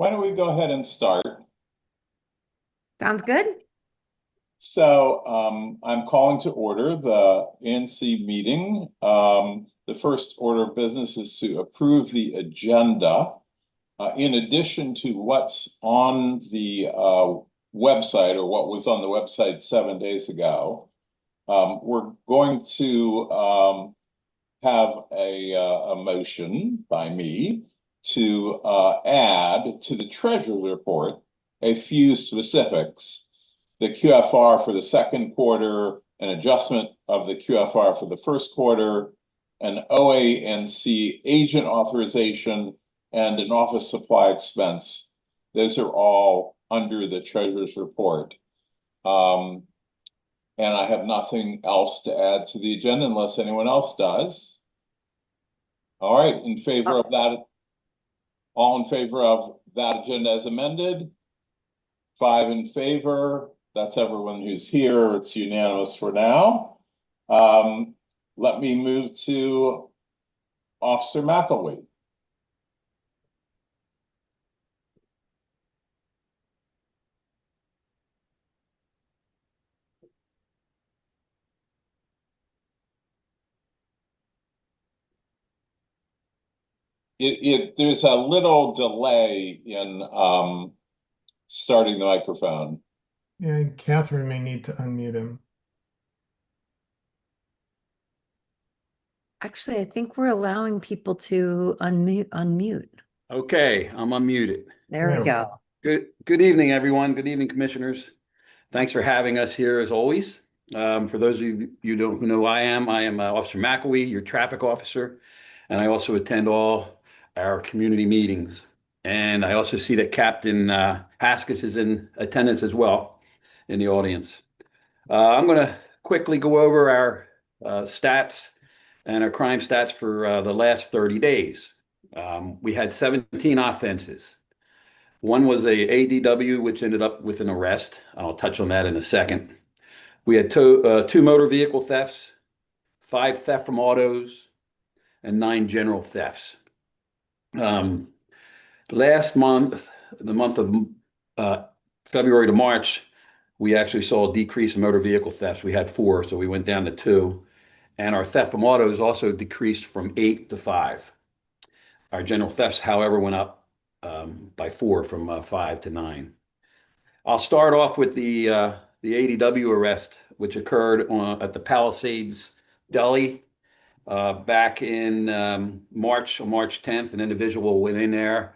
Why don't we go ahead and start? Sounds good. I'm calling to order the ANC meeting. The first order of business is to approve the agenda. In addition to what's on the website or what was on the website 7 days ago, we're going to have a motion by me to add to the treasurer's report a few specifics. The QFR for the second quarter, an adjustment of the QFR for the first quarter, an OANC agent authorization, and an office supply expense. Those are all under the treasurer's report. And I have nothing else to add to the agenda unless anyone else does. All right, in favor of that, all in favor of that agenda as amended? 5 in favor. That's everyone who's here. It's unanimous for now. Let me move to Officer McElwee. There's a little delay in starting the microphone. Yeah, Catherine may need to unmute him. Actually, I think we're allowing people to unmute. Okay, I'm unmuted. There we go. Good evening, everyone. Good evening, commissioners. Thanks for having us here as always. For those of you who know who I am Officer McElwee, your traffic officer, and I also attend all our community meetings. And I also see that Captain Haskins is in attendance as well in the audience. I'm going to quickly go over our stats and our crime stats for the last 30 days. We had 17 offenses. One was a ADW, which ended up with an arrest. I'll touch on that in a second. We had two motor vehicle thefts, 5 theft from autos, and 9 general thefts. Last month, the month of February to March, we actually saw a decrease in motor vehicle thefts. We had 4, so we went down to 2. And our theft from autos also decreased from 8 to 5. Our general thefts, however, went up by 4 from 5 to 9. I'll start off with the ADW arrest, which occurred at the Palisades Deli back in March 10th. An individual went in there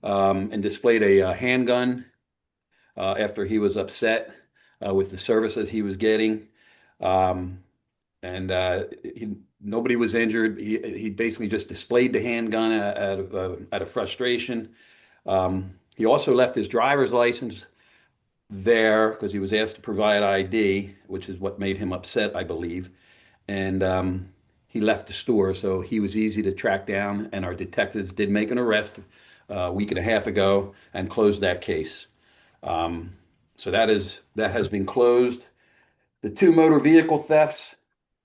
and displayed a handgun after he was upset with the services he was getting. Nobody was injured. He basically just displayed the handgun out of frustration. He also left his driver's license there because he was asked to provide ID, which is what made him upset, I believe. And he left the store, so he was easy to track down. And our detectives did make an arrest a week and a half ago and closed that case. So that has been closed. The 2 motor vehicle thefts.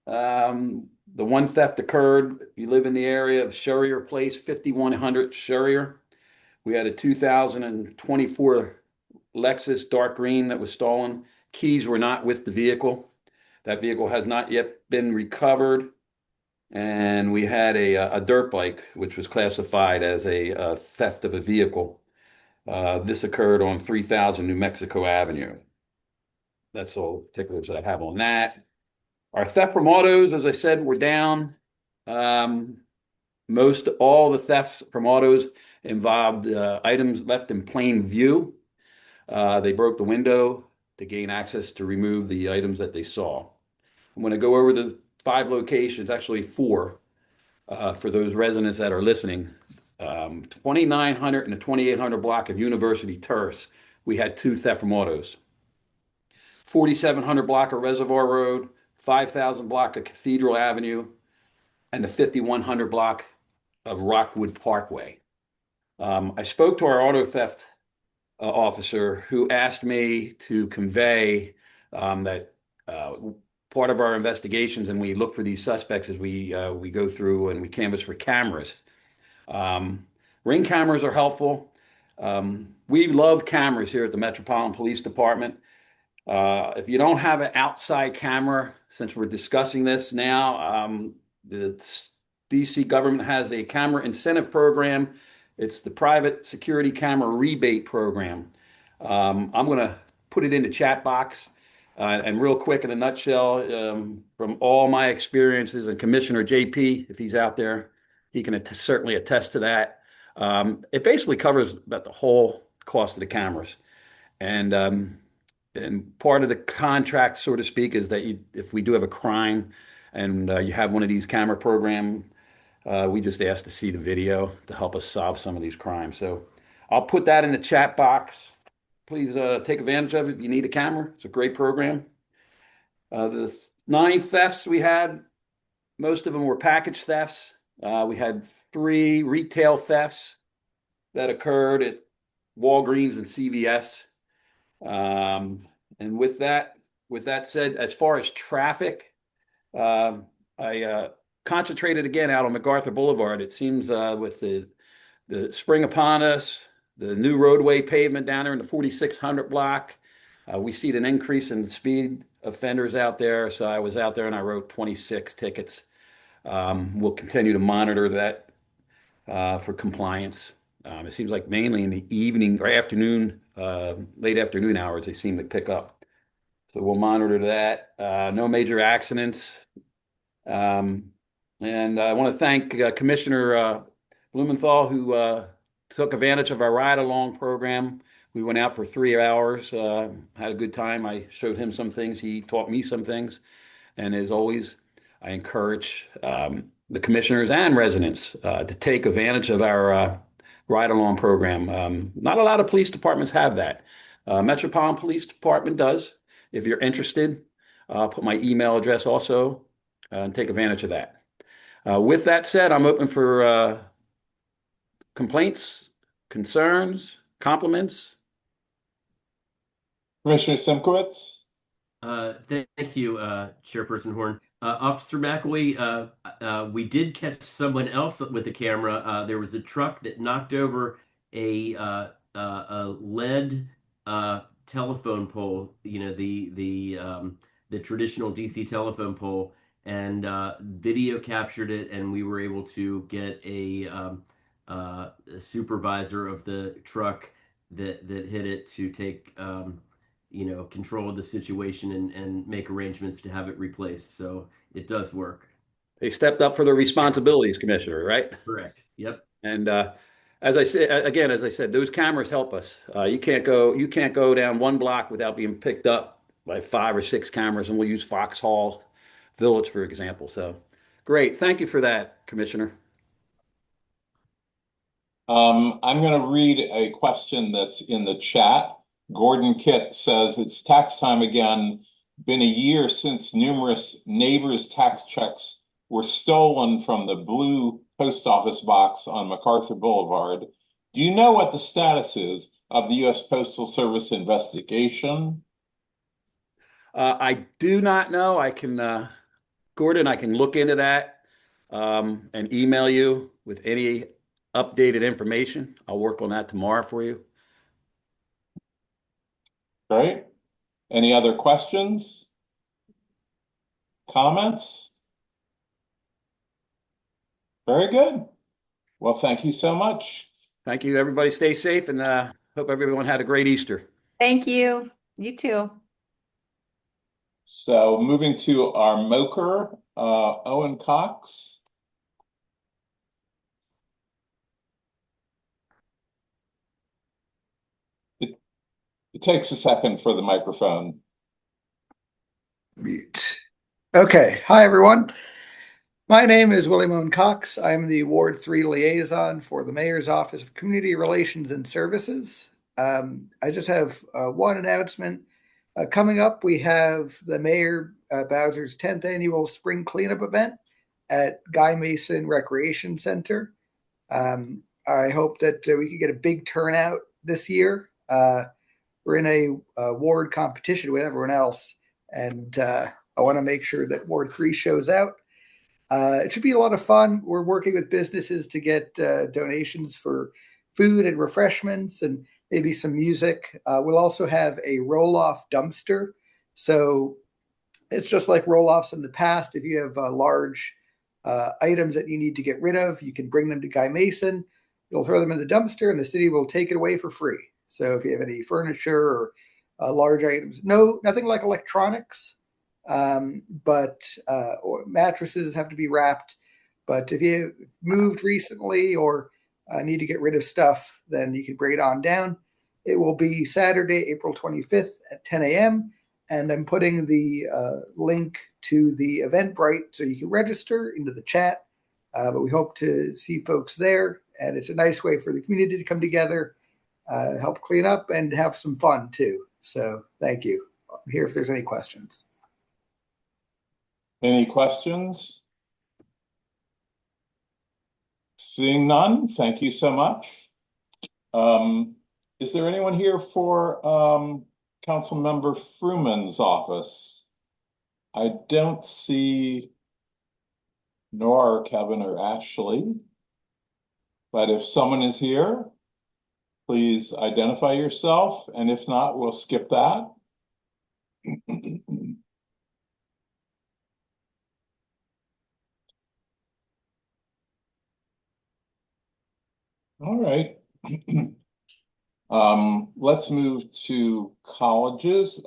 The one theft occurred, if you live in the area of Sherrier Place, 5100 Sherrier. We had a 2024 Lexus dark green that was stolen. Keys were not with the vehicle. That vehicle has not yet been recovered. And we had a dirt bike, which was classified as a theft of a vehicle. This occurred on 3000 New Mexico Avenue. That's all particulars that I have on that. Our theft from autos, as I said, were down. Most all the thefts from autos involved items left in plain view. They broke the window to gain access to remove the items that they saw. I'm going to go over the 5 locations, actually 4, for those residents that are listening. 2900 and the 2800 block of University Terrace, we had 2 theft from autos. 4700 block of Reservoir Road, 5000 block of Cathedral Avenue, and the 5100 block of Rockwood Parkway. I spoke to our auto theft officer who asked me to convey that part of our investigations and we look for these suspects as we go through and we canvass for cameras. Ring cameras are helpful. We love cameras here at the Metropolitan Police Department. If you don't have an outside camera, since we're discussing this now, the DC government has a camera incentive program. It's the private security camera rebate program. I'm going to put it in the chat box. And real quick, in a nutshell, from all my experiences, and Commissioner JP, if he's out there, he can certainly attest to that. It basically covers about the whole cost of the cameras. And part of the contract, so to speak, is that if we do have a crime and you have one of these camera program, we just ask to see the video to help us solve some of these crimes. So I'll put that in the chat box. Please take advantage of it if you need a camera. It's a great program. The 9 thefts we had, most of them were package thefts. We had 3 retail thefts that occurred at Walgreens and CVS. And with that said, as far as traffic, I concentrated again out on MacArthur Boulevard. It seems with the spring upon us, the new roadway pavement down there in the 4600 block, we see an increase in speed offenders out there. So I was out there and I wrote 26 tickets. We'll continue to monitor that for compliance. It seems like mainly in the evening or afternoon, late afternoon hours, they seem to pick up. So we'll monitor that. No major accidents. And I want to thank Commissioner Blumenthal, who took advantage of our ride-along program. We went out for 3 hours, had a good time. I showed him some things. He taught me some things. And as always, I encourage the commissioners and residents to take advantage of our ride-along program. Not a lot of police departments have that. Metropolitan Police Department does. If you're interested, I'll put my email address also and take advantage of that. With that said, I'm open for complaints, concerns, compliments. Commissioner Simkowitz? Thank you, Chairperson Horn. Officer McAwee, we did catch someone else with the camera. There was a truck that knocked over a lead telephone pole, the traditional DC telephone pole, and video captured it, and we were able to get a supervisor of the truck that hit it to take control of the situation and make arrangements to have it replaced. So it does work. They stepped up for their responsibilities, Commissioner, right? Correct. Yep. And as I said, those cameras help us. You can't go down one block without being picked up by 5 or 6 cameras, and we'll use Foxhall Village, for example. So great. Thank you for that, Commissioner. I'm going to read a question that's in the chat. Gordon Kitt says, it's tax time again. Been a year since numerous neighbors' tax checks were stolen from the blue post office box on MacArthur Boulevard. Do you know what the status is of the U.S. Postal Service investigation? I do not know. Gordon, I can look into that and email you with any updated information. I'll work on that tomorrow for you. Great. Any other questions? Comments? Very good. Well, thank you so much. Thank you. Everybody stay safe, and hope everyone had a great Easter. Thank you. You too. So moving to our moker, Owen Cox. It takes a second for the microphone. Mute. Okay. Hi, everyone. My name is William Owen Cox. I'm the Ward 3 liaison for the Mayor's Office of Community Relations and Services. I just have one announcement. Coming up, we have the Mayor Bowser's 10th annual spring cleanup event at Guy Mason Recreation Center. I hope that we can get a big turnout this year. We're in a ward competition with everyone else, and I want to make sure that Ward 3 shows out. It should be a lot of fun. We're working with businesses to get donations for food and refreshments and maybe some music. We'll also have a roll-off dumpster. So it's just like roll-offs in the past. If you have large items that you need to get rid of, you can bring them to Guy Mason. You'll throw them in the dumpster, and the city will take it away for free. So if you have any furniture or large items, nothing like electronics, but or mattresses have to be wrapped. But if you moved recently or need to get rid of stuff, then you can bring it on down. It will be Saturday, April 25th at 10 a.m. And I'm putting the link to the Eventbrite so you can register into the chat. But we hope to see folks there. And it's a nice way for the community to come together, help clean up, and have some fun too. So thank you. I'm here if there's any questions. Any questions? Seeing none, thank you so much. Is there anyone here for Councilmember Fruman's office? I don't see nor Kevin or Ashley, but if someone is here, please identify yourself, and if not, we'll skip that. All right. Let's move to colleges.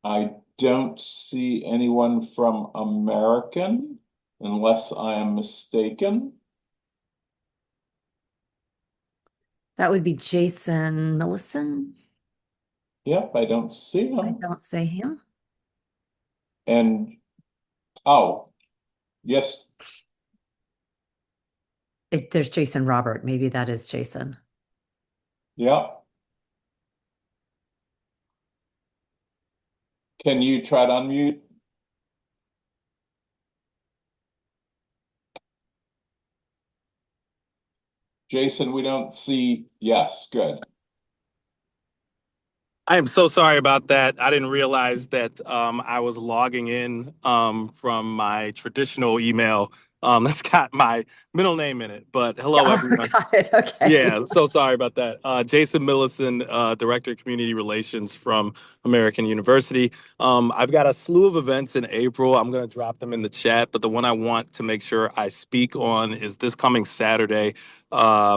I don't see anyone from American, unless I am mistaken. That would be Jason Millison. Yep, I don't see I him. don't say him. And, oh, yes, There's Jason Robert. Maybe that is Jason. yeah. Can you try to unmute? Jason, we don't see, yes, good. I am so sorry about that. I didn't realize that I was logging in from my traditional email that's got my middle name in it. But hello, Oh, everyone. got it. Okay. Yeah, so sorry about that. Jason Millison, Director of Community Relations from American University. I've got a slew of events in April. I'm going to drop them in the chat, but the one I want to make sure I speak on is this coming Saturday.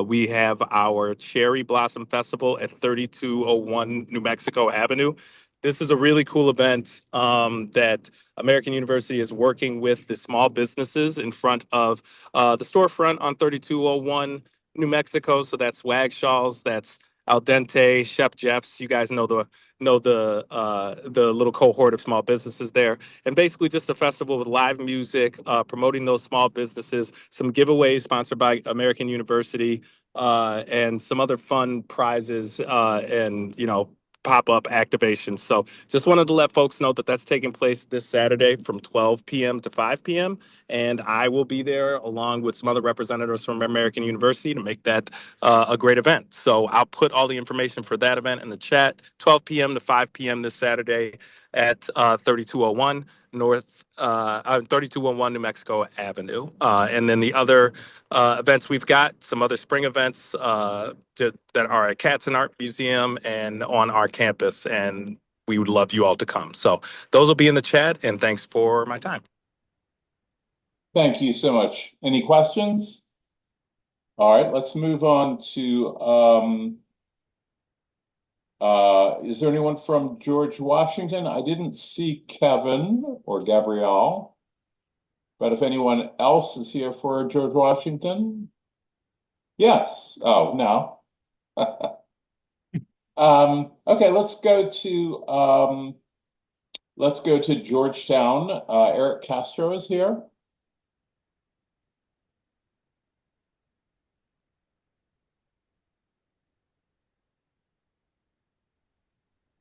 We have our Cherry Blossom Festival at 3201 New Mexico Avenue. This is a really cool event that American University is working with the small businesses in front of the storefront on 3201 New Mexico. So that's Wagshaw's, that's Al Dente, Chef Jeff's. You guys know the little cohort of small businesses there, and basically just a festival with live music, promoting those small businesses, some giveaways sponsored by American University, and some other fun prizes, and pop-up activations. So just wanted to let folks know that that's taking place this Saturday from 12 p.m. to 5 p.m. And I will be there along with some other representatives from American University to make that a great event. So I'll put all the information for that event in the chat, 12 p.m. to 5 p.m. this Saturday at 3201 North 3201 New Mexico Avenue. And then the other events we've got, some other spring events that are at Cats and Art Museum and on our campus. And we would love you all to come. So those will be in the chat, and thanks for my time. Thank you so much. Any questions? All right, let's move on to, is there anyone from George Washington? I didn't see Kevin or Gabrielle, but if anyone else is here for George Washington? Yes. Oh, no. Okay, let's go to Georgetown. Eric Castro is here.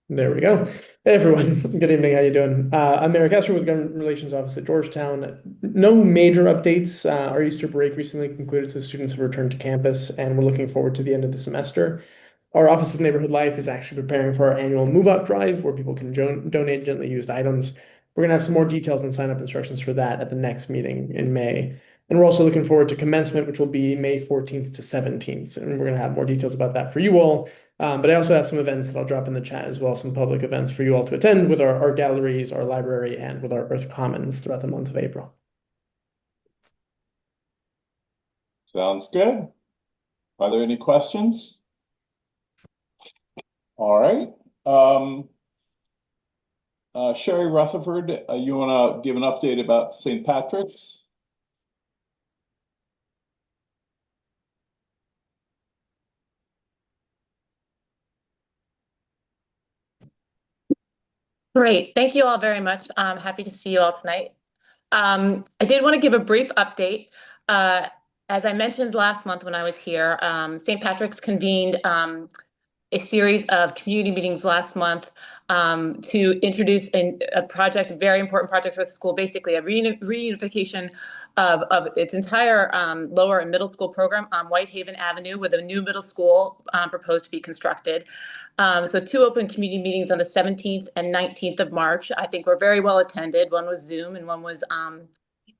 There we go. Hey everyone, good evening. How you doing? I'm Eric Esther with Government Relations Office at Georgetown. No major updates. Our Easter break recently concluded, so students have returned to campus, and we're looking forward to the end of the semester. Our Office of Neighborhood Life is actually preparing for our annual move-out drive, where people can donate gently used items. We're gonna have some more details and sign-up instructions for that at the next meeting in May. And we're also looking forward to commencement, which will be May 14th to 17th. And we're going to have more details about that for you all. But I also have some events that I'll drop in the chat as well, some public events for you all to attend with our galleries, our library, and with our Earth Commons throughout the month of April. Sounds good. Are there any questions? All right. Sherry Rutherford, you want to give an update about St. Patrick's? Great. Thank you all very much. I'm happy to see you all tonight. I did want to give a brief update. As I mentioned last month when I was here, St. Patrick's convened a series of community meetings last month to introduce a project, a very important project for the school, basically a reunification of its entire lower and middle school program on Whitehaven Avenue with a new middle school proposed to be constructed. So two open community meetings on the 17th and 19th of March. I think were very well attended. One was Zoom and one was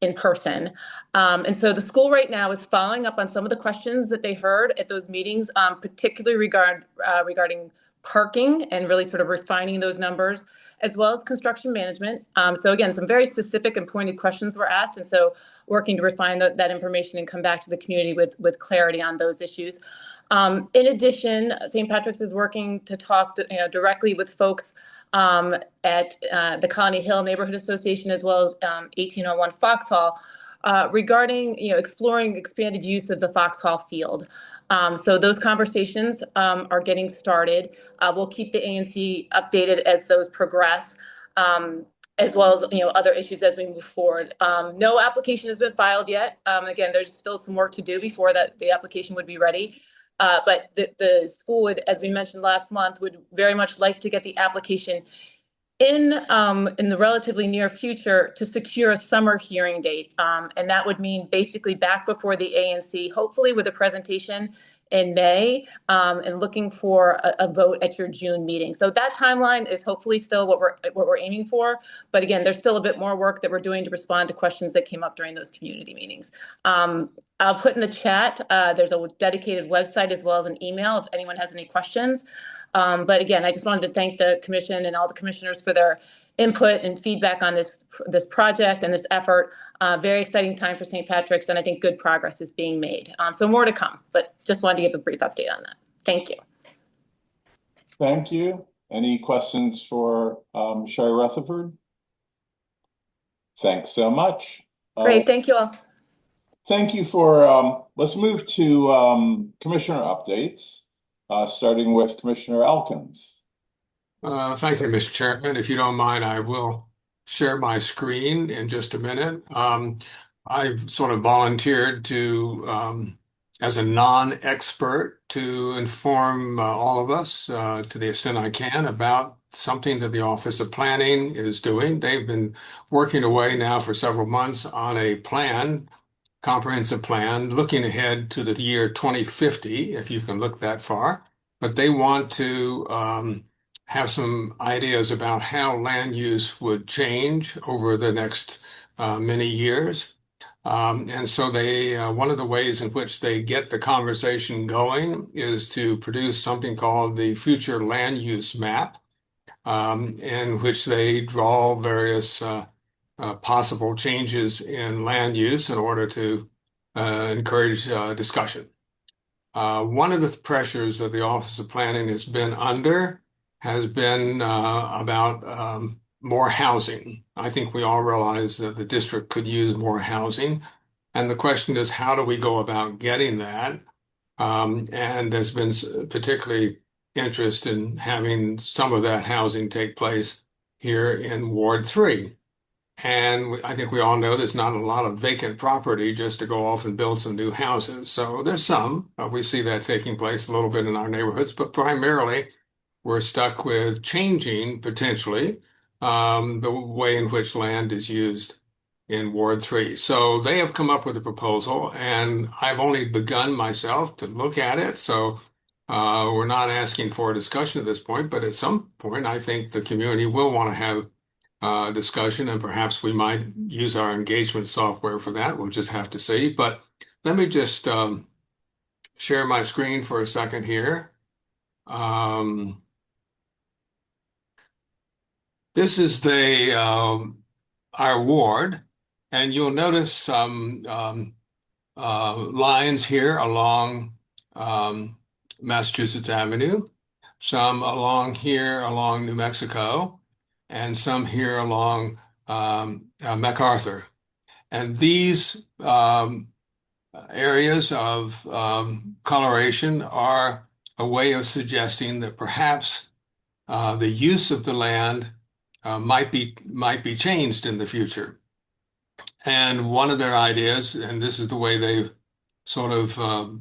in person. And so the school right now is following up on some of the questions that they heard at those meetings, particularly regarding parking and really sort of refining those numbers, as well as construction management. So again, some very specific and pointed questions were asked. And so working to refine that information and come back to the community with clarity on those issues. In addition, St. Patrick's is working to talk directly with folks at the Colony Hill Neighborhood Association, as well as 1801 Foxhall, regarding exploring expanded use of the Foxhall field. So those conversations are getting started. We'll keep the ANC updated as those progress, as well as other issues as we move forward. No application has been filed yet. Again, there's still some work to do before the application would be ready. But the school would, as we mentioned last month, would very much like to get the application in the relatively near future to secure a summer hearing date. And that would mean basically back before the ANC, hopefully with a presentation in May, and looking for a vote at your June meeting. So that timeline is hopefully still what we're aiming for. But again, there's still a bit more work that we're doing to respond to questions that came up during those community meetings. I'll put in the chat, there's a dedicated website as well as an email if anyone has any questions. But again, I just wanted to thank the commission and all the commissioners for their input and feedback on this project and this effort. Very exciting time for St. Patrick's, and I think good progress is being made. So more to come, but just wanted to give a brief update on that. Thank you. Thank you. Any questions for Sherry Rutherford? Thanks so much. Great, thank you all. Thank you for, let's move to commissioner updates, starting with Commissioner Elkins. Thank you, Mr. Chairman. If you don't mind, I will share my screen in just a minute. I've sort of volunteered to, as a non-expert, to inform all of us to the extent I can about something that the Office of Planning is doing. They've been working away now for several months on a plan, comprehensive plan, looking ahead to the year 2050, if you can look that far. But they want to have some ideas about how land use would change over the next many years. And so one of the ways in which they get the conversation going is to produce something called the Future Land Use Map, in which they draw various possible changes in land use in order to encourage discussion. One of the pressures that the Office of Planning has been under has been about more housing. I think we all realize that the district could use more housing. And the question is, how do we go about getting that? And there's been particularly interest in having some of that housing take place here in Ward 3. And I think we all know there's not a lot of vacant property just to go off and build some new houses. So there's some. We see that taking place a little bit in our neighborhoods, but primarily we're stuck with changing potentially the way in which land is used in Ward 3. So they have come up with a proposal, and I've only begun myself to look at it. So we're not asking for a discussion at this point, but at some point, I think the community will want to have discussion, and perhaps we might use our engagement software for that. We'll just have to see. But let me just share my screen for a second here. This is our ward, and you'll notice some lines here along Massachusetts Avenue, some along here along New Mexico, and some here along MacArthur. And these areas of coloration are a way of suggesting that perhaps the use of the land might be changed in the future. And one of their ideas, and this is the way they've sort of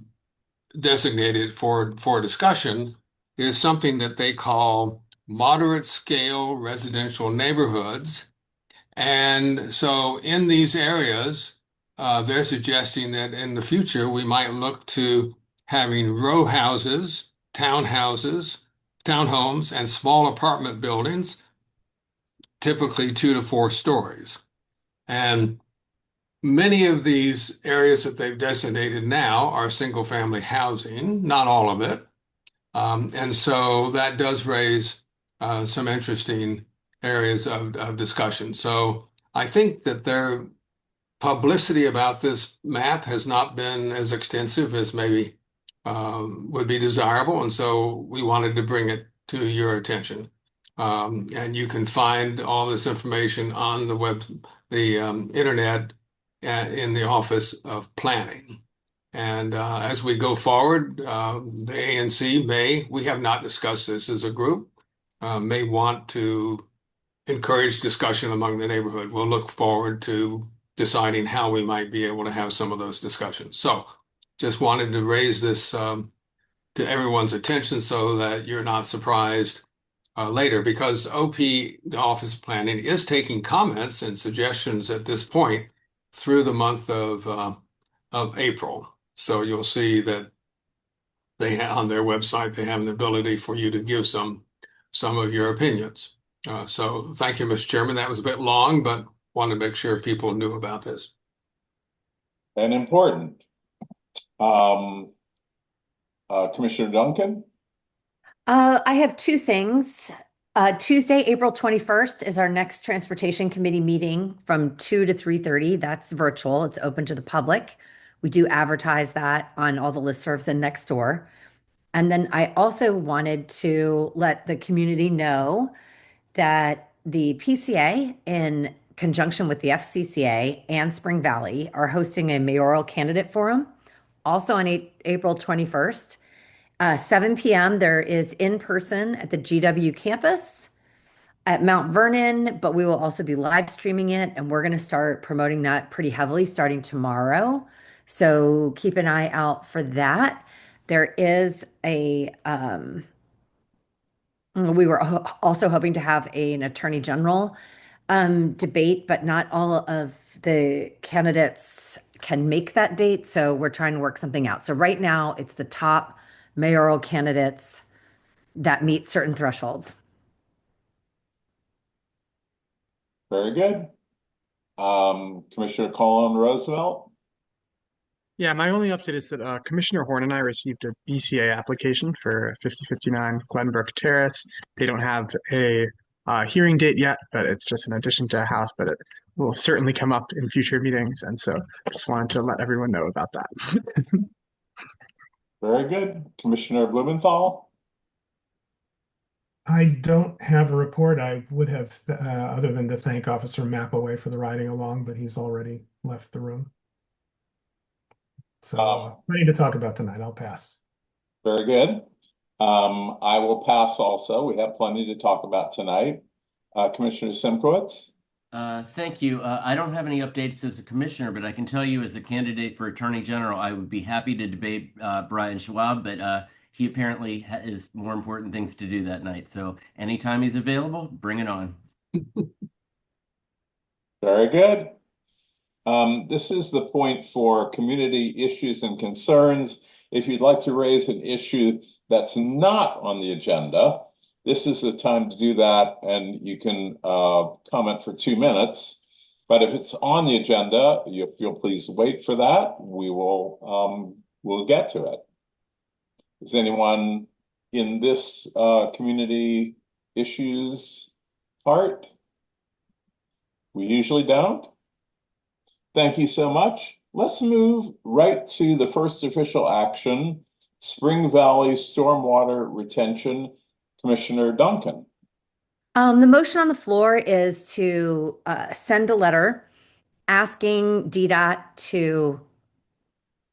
designated for discussion, is something that they call moderate scale residential neighborhoods. And so in these areas, they're suggesting that in the future, we might look to having row houses, townhouses, townhomes, and small apartment buildings, typically 2 to 4 stories. And many of these areas that they've designated now are single family housing, not all of it. And so that does raise some interesting areas of discussion. So I think that their publicity about this map has not been as extensive as maybe would be desirable. And so we wanted to bring it to your attention. And you can find all this information on the internet in the Office of Planning. And as we go forward, the ANC we have not discussed this as a group, may want to encourage discussion among the neighborhood. We'll look forward to deciding how we might be able to have some of those discussions. So just wanted to raise this to everyone's attention so that you're not surprised later, because OP, the Office of Planning, is taking comments and suggestions at this point through the month of April. So you'll see that on their website, they have the ability for you to give some of your opinions. So thank you, Mr. Chairman. That was a bit long, but wanted to make sure people knew about this. And important. Commissioner Duncan? I have two things. Tuesday, April 21st is our next Transportation Committee meeting from 2 to 3:30. That's virtual. It's open to the public. We do advertise that on all the listservs and Nextdoor. And then I also wanted to let the community know that the PCA, in conjunction with the FCCA and Spring Valley, are hosting a mayoral candidate forum, also on April 21st. 7 p.m. there is in person at the GW campus at Mount Vernon, but we will also be live streaming it, and we're going to start promoting that pretty heavily starting tomorrow. So keep an eye out for that. There is we were also hoping to have an attorney general debate, but not all of the candidates can make that date. So we're trying to work something out. So right now it's the top mayoral candidates that meet certain thresholds. Very good. Commissioner Colin Roosevelt? Yeah, my only update is that Commissioner Horn and I received a BCA application for 5059 Glenbrook Terrace. They don't have a hearing date yet, but it's just an addition to a house, but it will certainly come up in future meetings. And so just wanted to let everyone know about that. Very good. Commissioner Blumenthal? I don't have a report. I would have, other than to thank Officer McElway for the riding along, but he's already left the room. So plenty to talk about tonight. I'll pass. Very good. I will pass also. We have plenty to talk about tonight. Commissioner Simkowitz? Thank you. I don't have any updates as a commissioner, but I can tell you as a candidate for Attorney General, I would be happy to debate Brian Schwab, but he apparently has more important things to do that night. So anytime he's available, bring it on. Very good. This is the point for community issues and concerns. If you'd like to raise an issue that's not on the agenda, this is the time to do that, and you can comment for 2 minutes. But if it's on the agenda, if you'll please wait for that, we'll get to it. Is anyone in this community issues part? We usually don't. Thank you so much. Let's move right to the first official action, Spring Valley Stormwater Retention. Commissioner Duncan. The motion on the floor is to send a letter asking DDOT to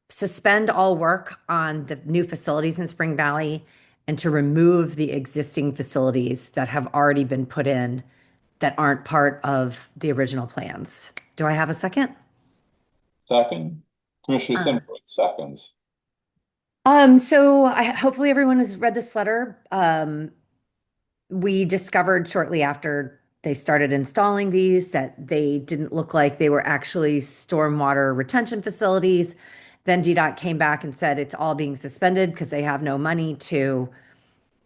suspend all work on the new facilities in Spring Valley and to remove the existing facilities that have already been put in that aren't part of the original plans. Do I have a second? Second. Commissioner Simcoe, seconds. Hopefully everyone has read this letter. We discovered shortly after they started installing these that they didn't look like they were actually stormwater retention facilities. Then DDOT came back and said it's all being suspended because they have no money to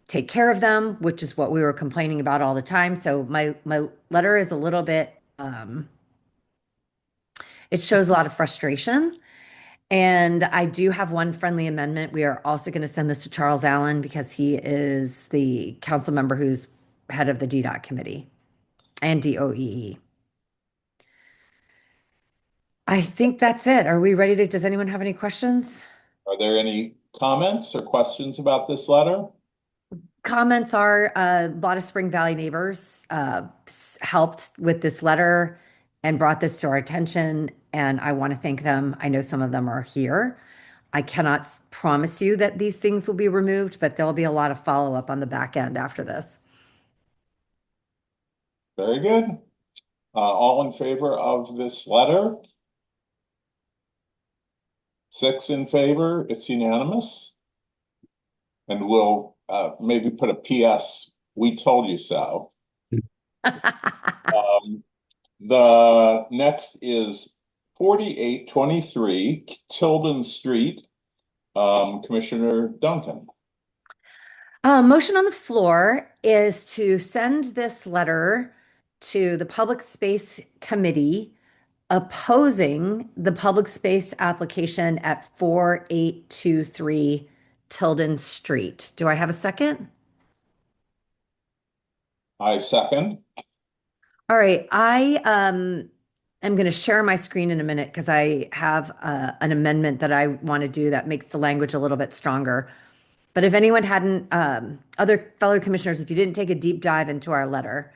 take care of them, which is what we were complaining about all the time. So my letter is a little bit, it shows a lot of frustration. And I do have one friendly amendment. We are also going to send this to Charles Allen because he is the council member who's head of the DDOT committee and DOEE. I think that's it. Are we ready to, does anyone have any questions? Are there any comments or questions about this letter? Comments are a lot of Spring Valley neighbors helped with this letter and brought this to our attention, and I want to thank them. I know some of them are here. I cannot promise you that these things will be removed, but there'll be a lot of follow-up on the back end after this. Very good. All in favor of this letter? 6 in favor. It's unanimous. And we'll maybe put a PS, we told you so. The next is 4823 Tilden Street. Commissioner Duncan. Motion on the floor is to send this letter to the Public Space Committee opposing the public space application at 4823 Tilden Street. Do I have a second? I second. All right, I am going to share my screen in a minute because I have an amendment that I want to do that makes the language a little bit stronger. But if anyone hadn't, other fellow commissioners, if you didn't take a deep dive into our letter,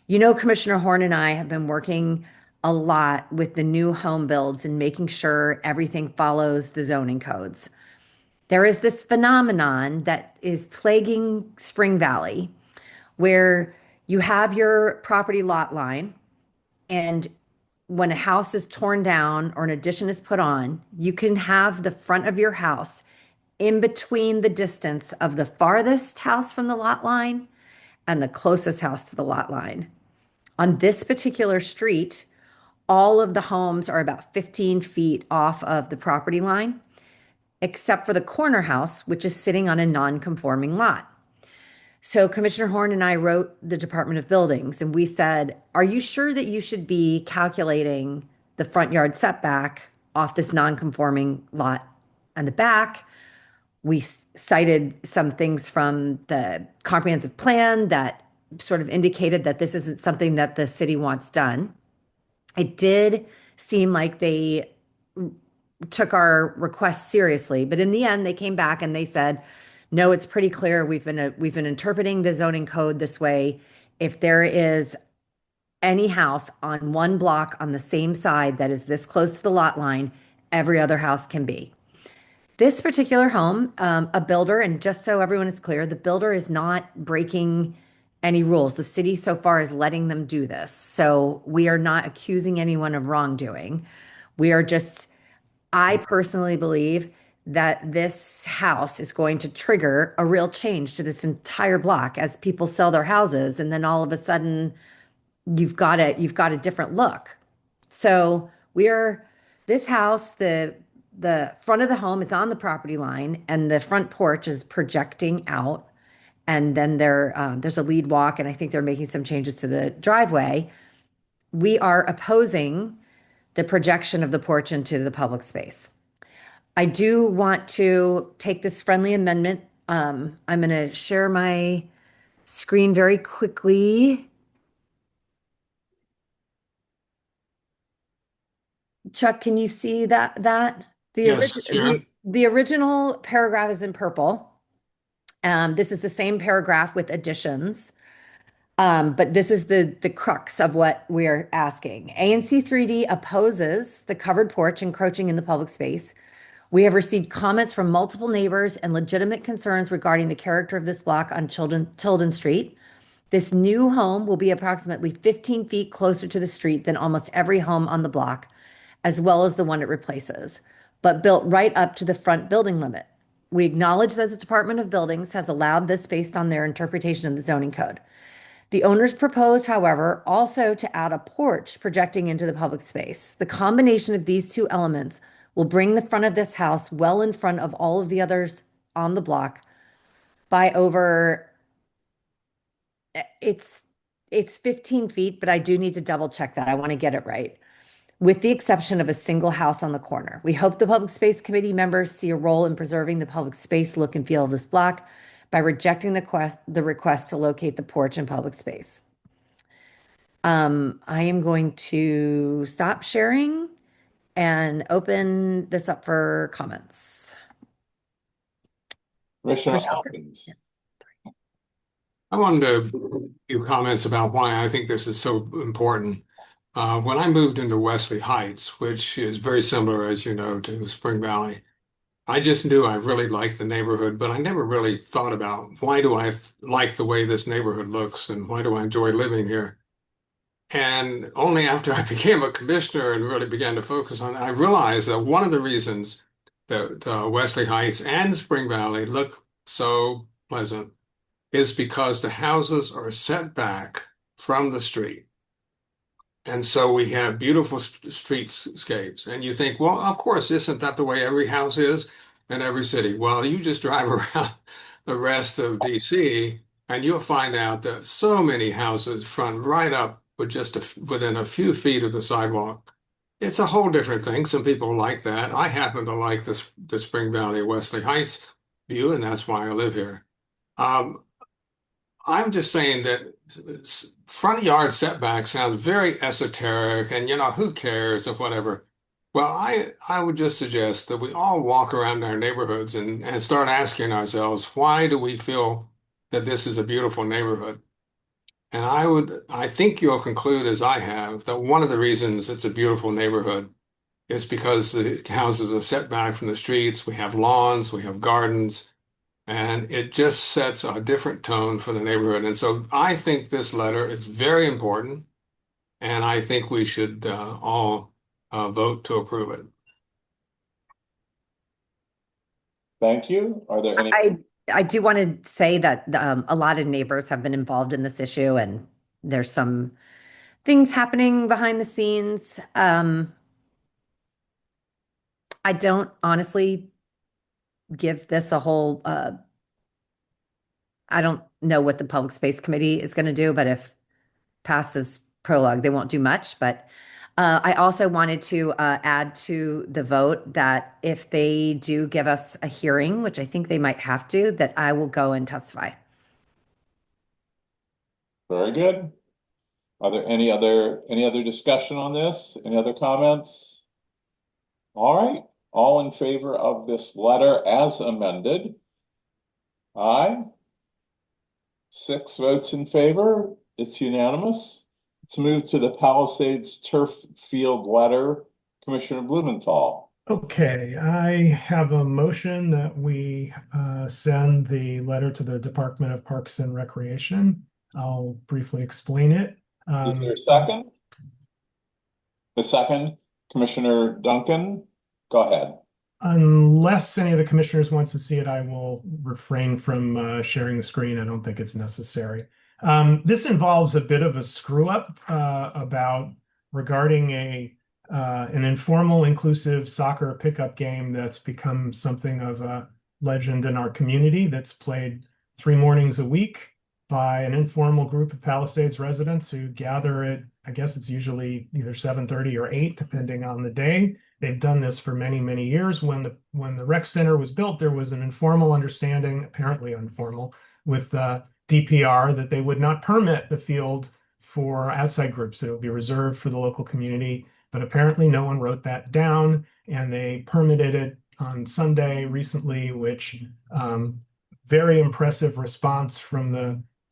you know, Commissioner Horn and I have been working a lot with the new home builds and making sure everything follows the zoning codes. There is this phenomenon that is plaguing Spring Valley where you have your property lot line, and when a house is torn down or an addition is put on, you can have the front of your house in between the distance of the farthest house from the lot line and the closest house to the lot line. On this particular street, all of the homes are about 15 feet off of the property line, except for the corner house, which is sitting on a non-conforming lot. So Commissioner Horn and I wrote the Department of Buildings and we said, are you sure that you should be calculating the front yard setback off this non-conforming lot and the back? We cited some things from the comprehensive plan that sort of indicated that this isn't something that the city wants done. It did seem like they took our request seriously, but in the end, they came back and they said, no, it's pretty clear. We've been interpreting the zoning code this way. If there is any house on one block on the same side that is this close to the lot line, every other house can be. This particular home, a builder, and just so everyone is clear, the builder is not breaking any rules. The city so far is letting them do this. So we are not accusing anyone of wrongdoing. We are just, I personally believe that this house is going to trigger a real change to this entire block as people sell their houses, and then all of a sudden you've got a different look. So this house, the front of the home is on the property line and the front porch is projecting out. and then there's a lead walk, and I think they're making some changes to the driveway. We are opposing the projection of the porch into the public space. I do want to take this friendly amendment. I'm going to share my screen very quickly. Chuck, can you see that? Yes, Chair. The original paragraph is in purple. This is the same paragraph with additions. But this is the crux of what we're asking. ANC3D opposes the covered porch encroaching in the public space. We have received comments from multiple neighbors and legitimate concerns regarding the character of this block on Tilden Street. This new home will be approximately 15 feet closer to the street than almost every home on the block, as well as the one it replaces, but built right up to the front building limit. We acknowledge that the Department of Buildings has allowed this based on their interpretation of the zoning code. The owners propose, however, also to add a porch projecting into the public space. The combination of these two elements will bring the front of this house well in front of all of the others on the block by over, it's 15 feet, but I do need to double check that. I want to get it right. With the exception of a single house on the corner. We hope the Public Space Committee members see a role in preserving the public space look and feel of this block by rejecting the request to locate the porch in public space. I am going to stop sharing and open this up for comments. Commissioner Hopkins. I wanted to give comments about why I think this is so important. When I moved into Wesley Heights, which is very similar, as you know, to Spring Valley, I just knew I really liked the neighborhood, but I never really thought about why do I like the way this neighborhood looks and why do I enjoy living here? And only after I became a commissioner and really began to focus on it, I realized that one of the reasons that Wesley Heights and Spring Valley look so pleasant is because the houses are set back from the street. And so we have beautiful streetscapes. And you think, well, of course, isn't that the way every house is in every city? Well, you just drive around the rest of DC and you'll find out that so many houses front right up with just within a few feet of the sidewalk. It's a whole different thing. Some people like that. I happen to like the Spring Valley Wesley Heights view, and that's why I live here. I'm just saying that front yard setback sounds very esoteric and, who cares or whatever. Well, I would just suggest that we all walk around our neighborhoods and start asking ourselves, why do we feel that this is a beautiful neighborhood? And I think you'll conclude, as I have, that one of the reasons it's a beautiful neighborhood is because the houses are set back from the streets. We have lawns, we have gardens. And it just sets a different tone for the neighborhood. And so I think this letter is very important, and I think we should all vote to approve it. Thank you. Are there any? I do want to say that a lot of neighbors have been involved in this issue, and there's some things happening behind the scenes. I don't honestly give this a whole, I don't know what the Public Space Committee is going to do, but if passed as prologue, they won't do much. But I also wanted to add to the vote that if they do give us a hearing, which I think they might have to, that I will go and testify. Very good. Are there any other discussion on this? Any other comments? All right. All in favor of this letter as amended? Aye. 6 votes in favor. It's unanimous. Let's move to the Palisades turf field letter. Commissioner Blumenthal. Okay, I have a motion that we send the letter to the Department of Parks and Recreation. I'll briefly explain it. Is there a second? The second, Commissioner Duncan, go ahead. Unless any of the commissioners wants to see it, I will refrain from sharing the screen. I don't think it's necessary. This involves a bit of a screw up regarding an informal, inclusive soccer pickup game that's become something of a legend in our community that's played 3 mornings a week by an informal group of Palisades residents who gather at, I guess it's usually either 7:30 or 8, depending on the day. They've done this for many, many years. When the rec center was built, there was an informal understanding, apparently informal, with DPR that they would not permit the field for outside groups. It would be reserved for the local community. But apparently no one wrote that down, and they permitted it on Sunday recently, which very impressive response from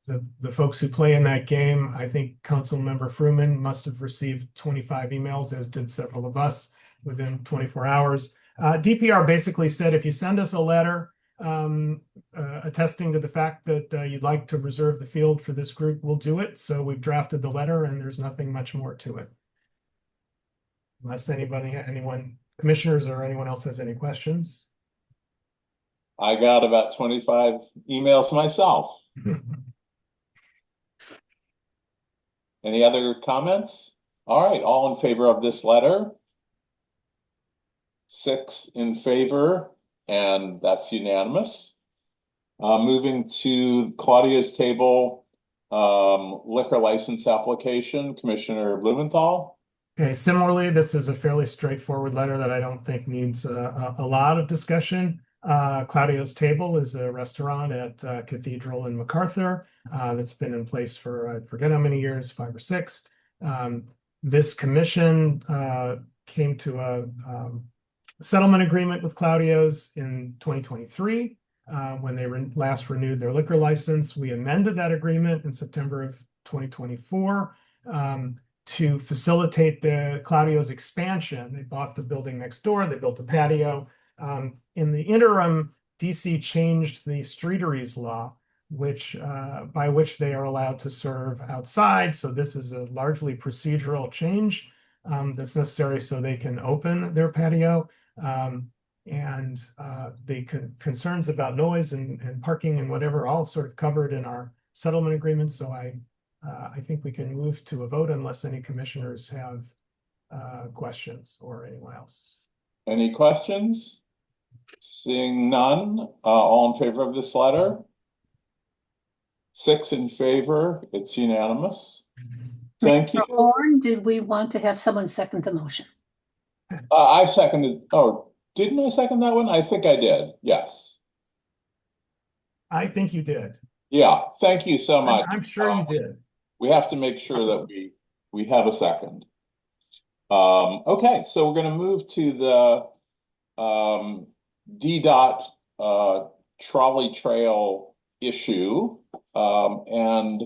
the folks who play in that game. I think Councilmember Fruman must have received 25 emails, as did several of us, within 24 hours. DPR basically said, if you send us a letter attesting to the fact that you'd like to reserve the field for this group, we'll do it. So we've drafted the letter, and there's nothing much more to it. Unless anyone, commissioners or anyone else has any questions. I got about 25 emails myself. Any other comments? All right, all in favor of this letter? 6 in favor, and that's unanimous. Moving to Claudia's table, liquor license application, Commissioner Blumenthal. Okay, similarly, this is a fairly straightforward letter that I don't think needs a lot of discussion. Claudio's Table is a restaurant at Cathedral in MacArthur that's been in place for, I forget how many years, 5 or 6. This commission came to a settlement agreement with Claudio's in 2023 when they last renewed their liquor license. We amended that agreement in September of 2024 to facilitate the Claudio's expansion. They bought the building next door, they built a patio. In the interim, DC changed the streeteries law, which by which they are allowed to serve outside. So this is a largely procedural change that's necessary so they can open their patio. And the concerns about noise and parking and whatever all sort of covered in our settlement agreement. So I think we can move to a vote unless any commissioners have questions or anyone else. Any questions? Seeing none, all in favor of this letter? 6 in favor, it's unanimous. Thank you. Horn, did we want to have someone second the motion? I seconded, oh, didn't I second that one? I think I did, yes. I think you did. Yeah, thank you so much. I'm sure you did. We have to make sure that we have a second. Okay, so we're going to move to the DDOT trolley trail issue, and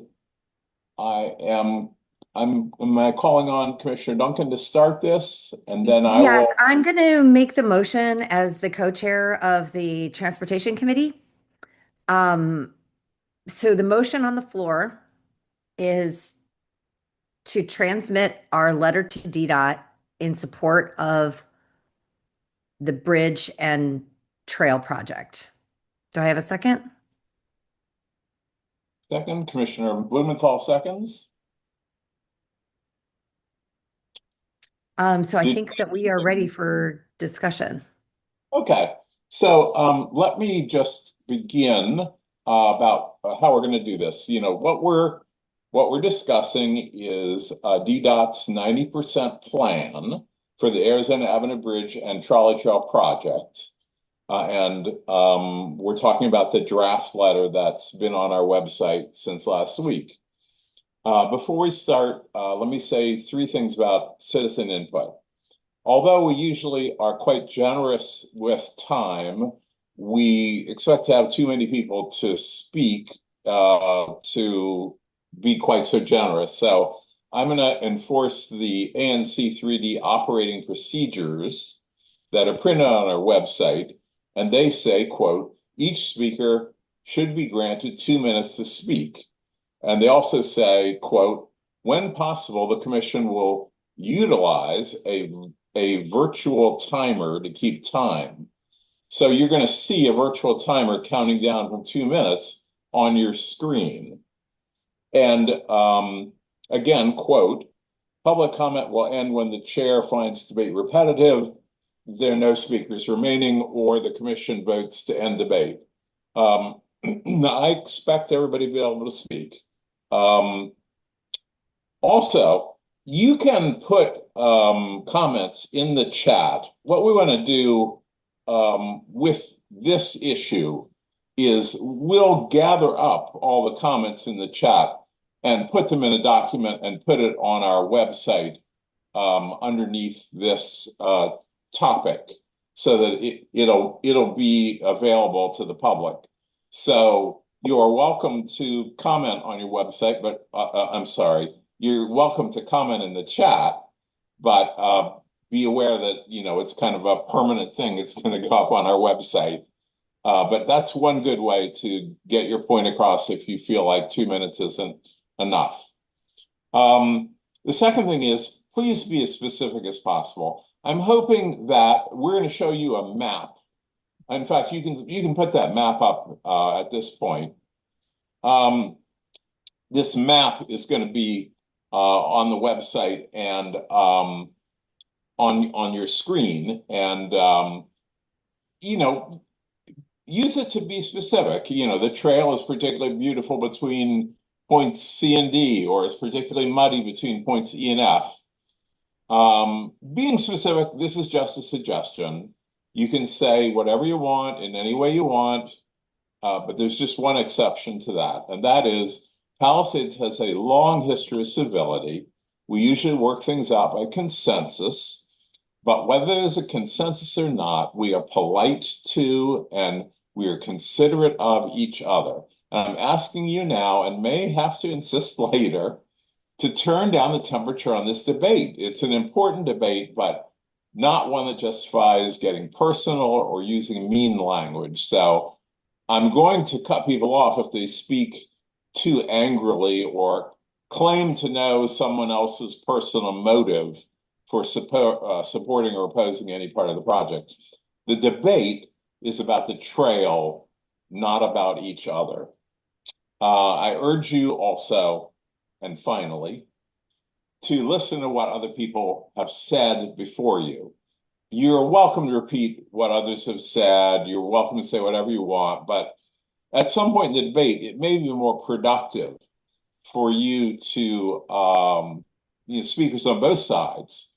am I calling on Commissioner Duncan to start this, and then Yes, I'm going to make the motion as the co-chair of the Transportation Committee. So the motion on the floor is to transmit our letter to DDOT in support of the bridge and trail project. Do I have a second? Second, Commissioner Blumenthal seconds. So I think that we are ready for discussion. Okay, so let me just begin about how we're going to do this. You know, what we're discussing is DDOT's 90% plan for the Arizona Avenue Bridge and Trolley Trail project. And we're talking about the draft letter that's been on our website since last week. Before we start, let me say 3 things about citizen input. Although we usually are quite generous with time, we expect to have too many people to speak to be quite so generous. So I'm going to enforce the ANC3D operating procedures that are printed on our website. And they say, quote, each speaker should be granted 2 minutes to speak. And they also say, quote, when possible, the commission will utilize a virtual timer to keep time. So you're going to see a virtual timer counting down from 2 minutes on your screen. And again, quote, public comment will end when the chair finds debate repetitive, there are no speakers remaining, or the commission votes to end debate. I expect everybody to be able to speak. Um, Also, you can put comments in the chat. What we want to do with this issue is we'll gather up all the comments in the chat and put them in a document and put it on our website underneath this topic so that it'll be available to the public. So you are welcome to comment on your website, but I'm sorry, you're welcome to comment in the chat, but be aware that it's kind of a permanent thing. It's going to go up on our website. But that's one good way to get your point across if you feel like 2 minutes isn't enough. The second thing is, please be as specific as possible. I'm hoping that we're going to show you a map. In fact, you can put that map up at this point. This map is going to be on the website and on your screen, and use it to be specific. The trail is particularly beautiful between points C and D, or is particularly muddy between points E and F. Being specific, this is just a suggestion. You can say whatever you want in any way you want, but there's just one exception to that, and that is Palisades has a long history of civility. We usually work things out by consensus, but whether there's a consensus or not, we are polite to and we are considerate of each other. And I'm asking you now, and may have to insist later, to turn down the temperature on this debate. It's an important debate, but not one that justifies getting personal or using mean language. So I'm going to cut people off if they speak too angrily or claim to know someone else's personal motive for supporting or opposing any part of the project. The debate is about the trail, not about each other. I urge you also, and finally, to listen to what other people have said before you. You're welcome to repeat what others have said. You're welcome to say whatever you want, but at some point in the debate, it may be more productive for you to, speakers on both sides,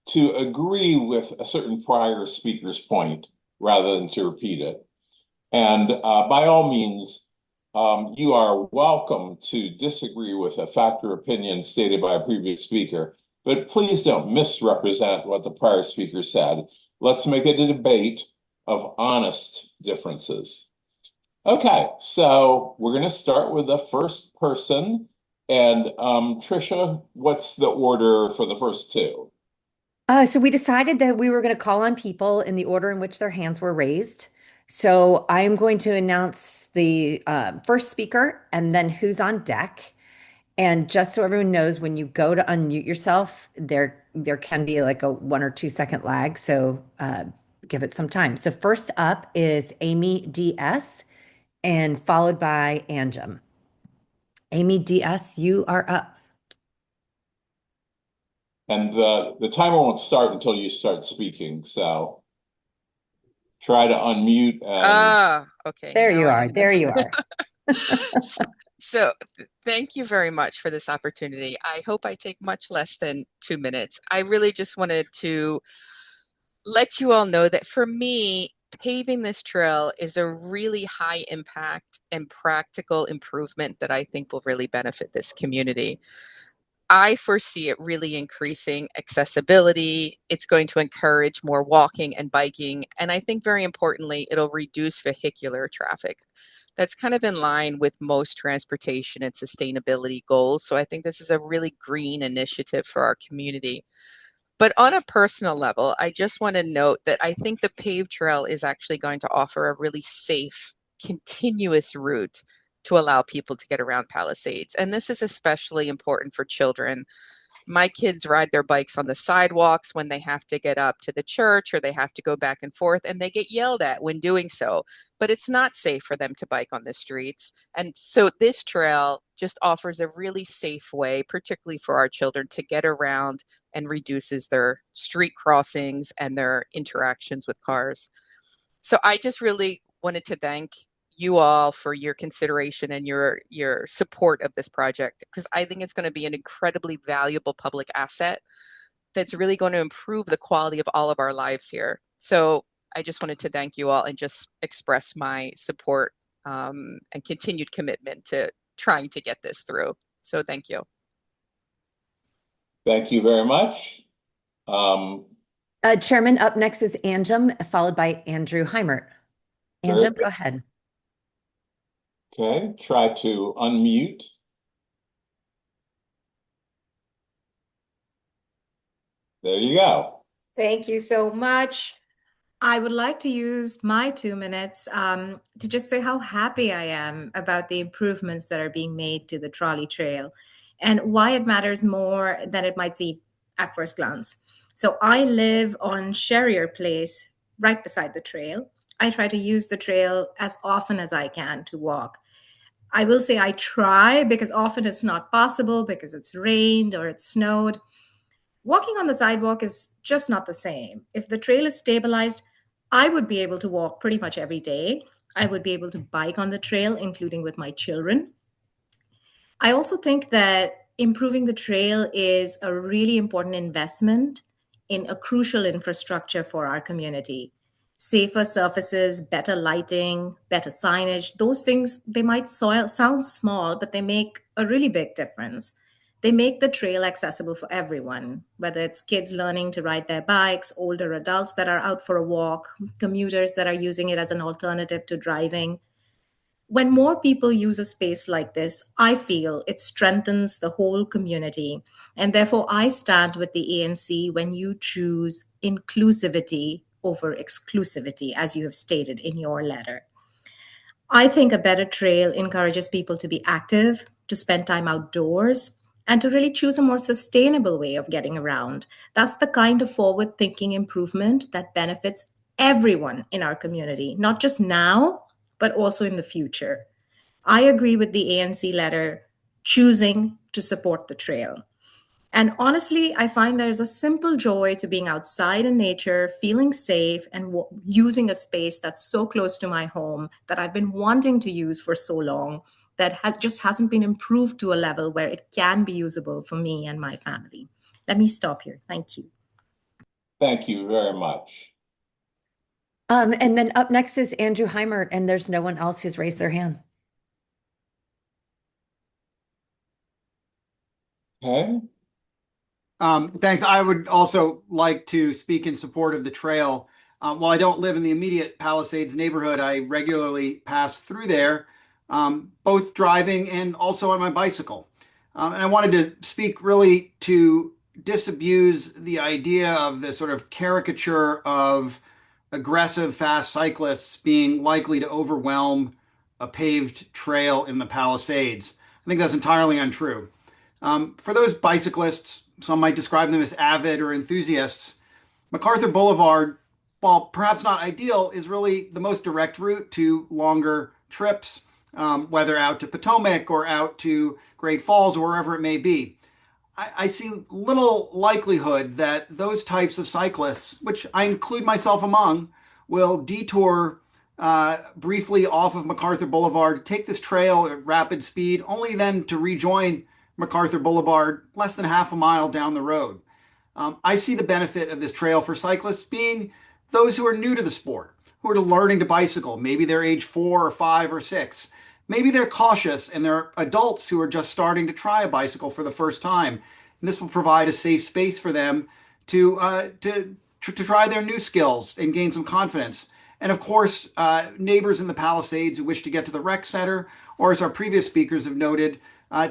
to agree with a certain prior speaker's point rather than to repeat it. And by all means, you are welcome to disagree with a fact or opinion stated by a previous speaker, but please don't misrepresent what the prior speaker said. Let's make it a debate of honest differences. Okay, so we're going to start with the first person. And Tricia, what's the order for the first two? So we decided that we were going to call on people in the order in which their hands were raised. So I am going to announce the first speaker and then who's on deck. And just so everyone knows, when you go to unmute yourself, there can be like a 1 or 2 second lag. So give it some time. So first up is Amy DS and followed by Anjum. Amy DS, you are up. And the timer won't start until you start speaking. So try to unmute and Okay. There now you I are. know There you that's- are. So thank you very much for this opportunity. I hope I take much less than 2 minutes. I really just wanted to let you all know that for me, paving this trail is a really high impact and practical improvement that I think will really benefit this community. I foresee it really increasing accessibility. It's going to encourage more walking and biking. And I think very importantly, it'll reduce vehicular traffic. That's kind of in line with most transportation and sustainability goals. So I think this is a really green initiative for our community. But on a personal level, I just want to note that I think the paved trail is actually going to offer a really safe, continuous route to allow people to get around Palisades. And this is especially important for children. My kids ride their bikes on the sidewalks when they have to get up to the church or they have to go back and forth, and they get yelled at when doing so. But it's not safe for them to bike on the streets. And so this trail just offers a really safe way, particularly for our children, to get around and reduces their street crossings and their interactions with cars. So I just really wanted to thank you all for your consideration and your support of this project, because I think it's going to be an incredibly valuable public asset that's really going to improve the quality of all of our lives here. So I just wanted to thank you all and just express my support and continued commitment to trying to get this through. So thank you. Thank you very much. Chairman, up next is Anjum, followed by Andrew Heimert. Anjum, go ahead. Okay, try to unmute. There you go. Thank you so much. I would like to use my 2 minutes to just say how happy I am about the improvements that are being made to the trolley trail and why it matters more than it might seem at first glance. So I live on Sherrier Place, right beside the trail. I try to use the trail as often as I can to walk. I will say I try because often it's not possible because it's rained or it's snowed. Walking on the sidewalk is just not the same. If the trail is stabilized, I would be able to walk pretty much every day. I would be able to bike on the trail, including with my children. I also think that improving the trail is a really important investment in a crucial infrastructure for our community. Safer surfaces, better lighting, better signage, those things, they might sound small, but they make a really big difference. They make the trail accessible for everyone, whether it's kids learning to ride their bikes, older adults that are out for a walk, commuters that are using it as an alternative to driving. When more people use a space like this, I feel it strengthens the whole community. And therefore, I stand with the ANC when you choose inclusivity over exclusivity, as you have stated in your letter. I think a better trail encourages people to be active, to spend time outdoors, and to really choose a more sustainable way of getting around. That's the kind of forward thinking improvement that benefits everyone in our community, not just now, but also in the future. I agree with the ANC letter choosing to support the trail. And honestly, I find there's a simple joy to being outside in nature, feeling safe, and using a space that's so close to my home that I've been wanting to use for so long that just hasn't been improved to a level where it can be usable for me and my family. Let me stop here. Thank you. Thank you very much. And then up next is Andrew Heimert, and there's no one else who's raised their hand. Okay. Thanks. I would also like to speak in support of the trail. While I don't live in the immediate Palisades neighborhood, I regularly pass through there, both driving and also on my bicycle. And I wanted to speak really to disabuse the idea of the sort of caricature of aggressive fast cyclists being likely to overwhelm a paved trail in the Palisades. I think that's entirely untrue. For those bicyclists, some might describe them as avid or enthusiasts, MacArthur Boulevard, while perhaps not ideal, is really the most direct route to longer trips, whether out to Potomac or out to Great Falls or wherever it may be. I see little likelihood that those types of cyclists, which I include myself among, will detour briefly off of MacArthur Boulevard, take this trail at rapid speed, only then to rejoin MacArthur Boulevard less than half a mile down the road. I see the benefit of this trail for cyclists being those who are new to the sport, who are learning to bicycle. Maybe they're age 4 or 5 or 6. Maybe they're cautious and they're adults who are just starting to try a bicycle for the first time. And this will provide a safe space for them to try their new skills and gain some confidence. And of course, neighbors in the Palisades who wish to get to the rec center, or as our previous speakers have noted,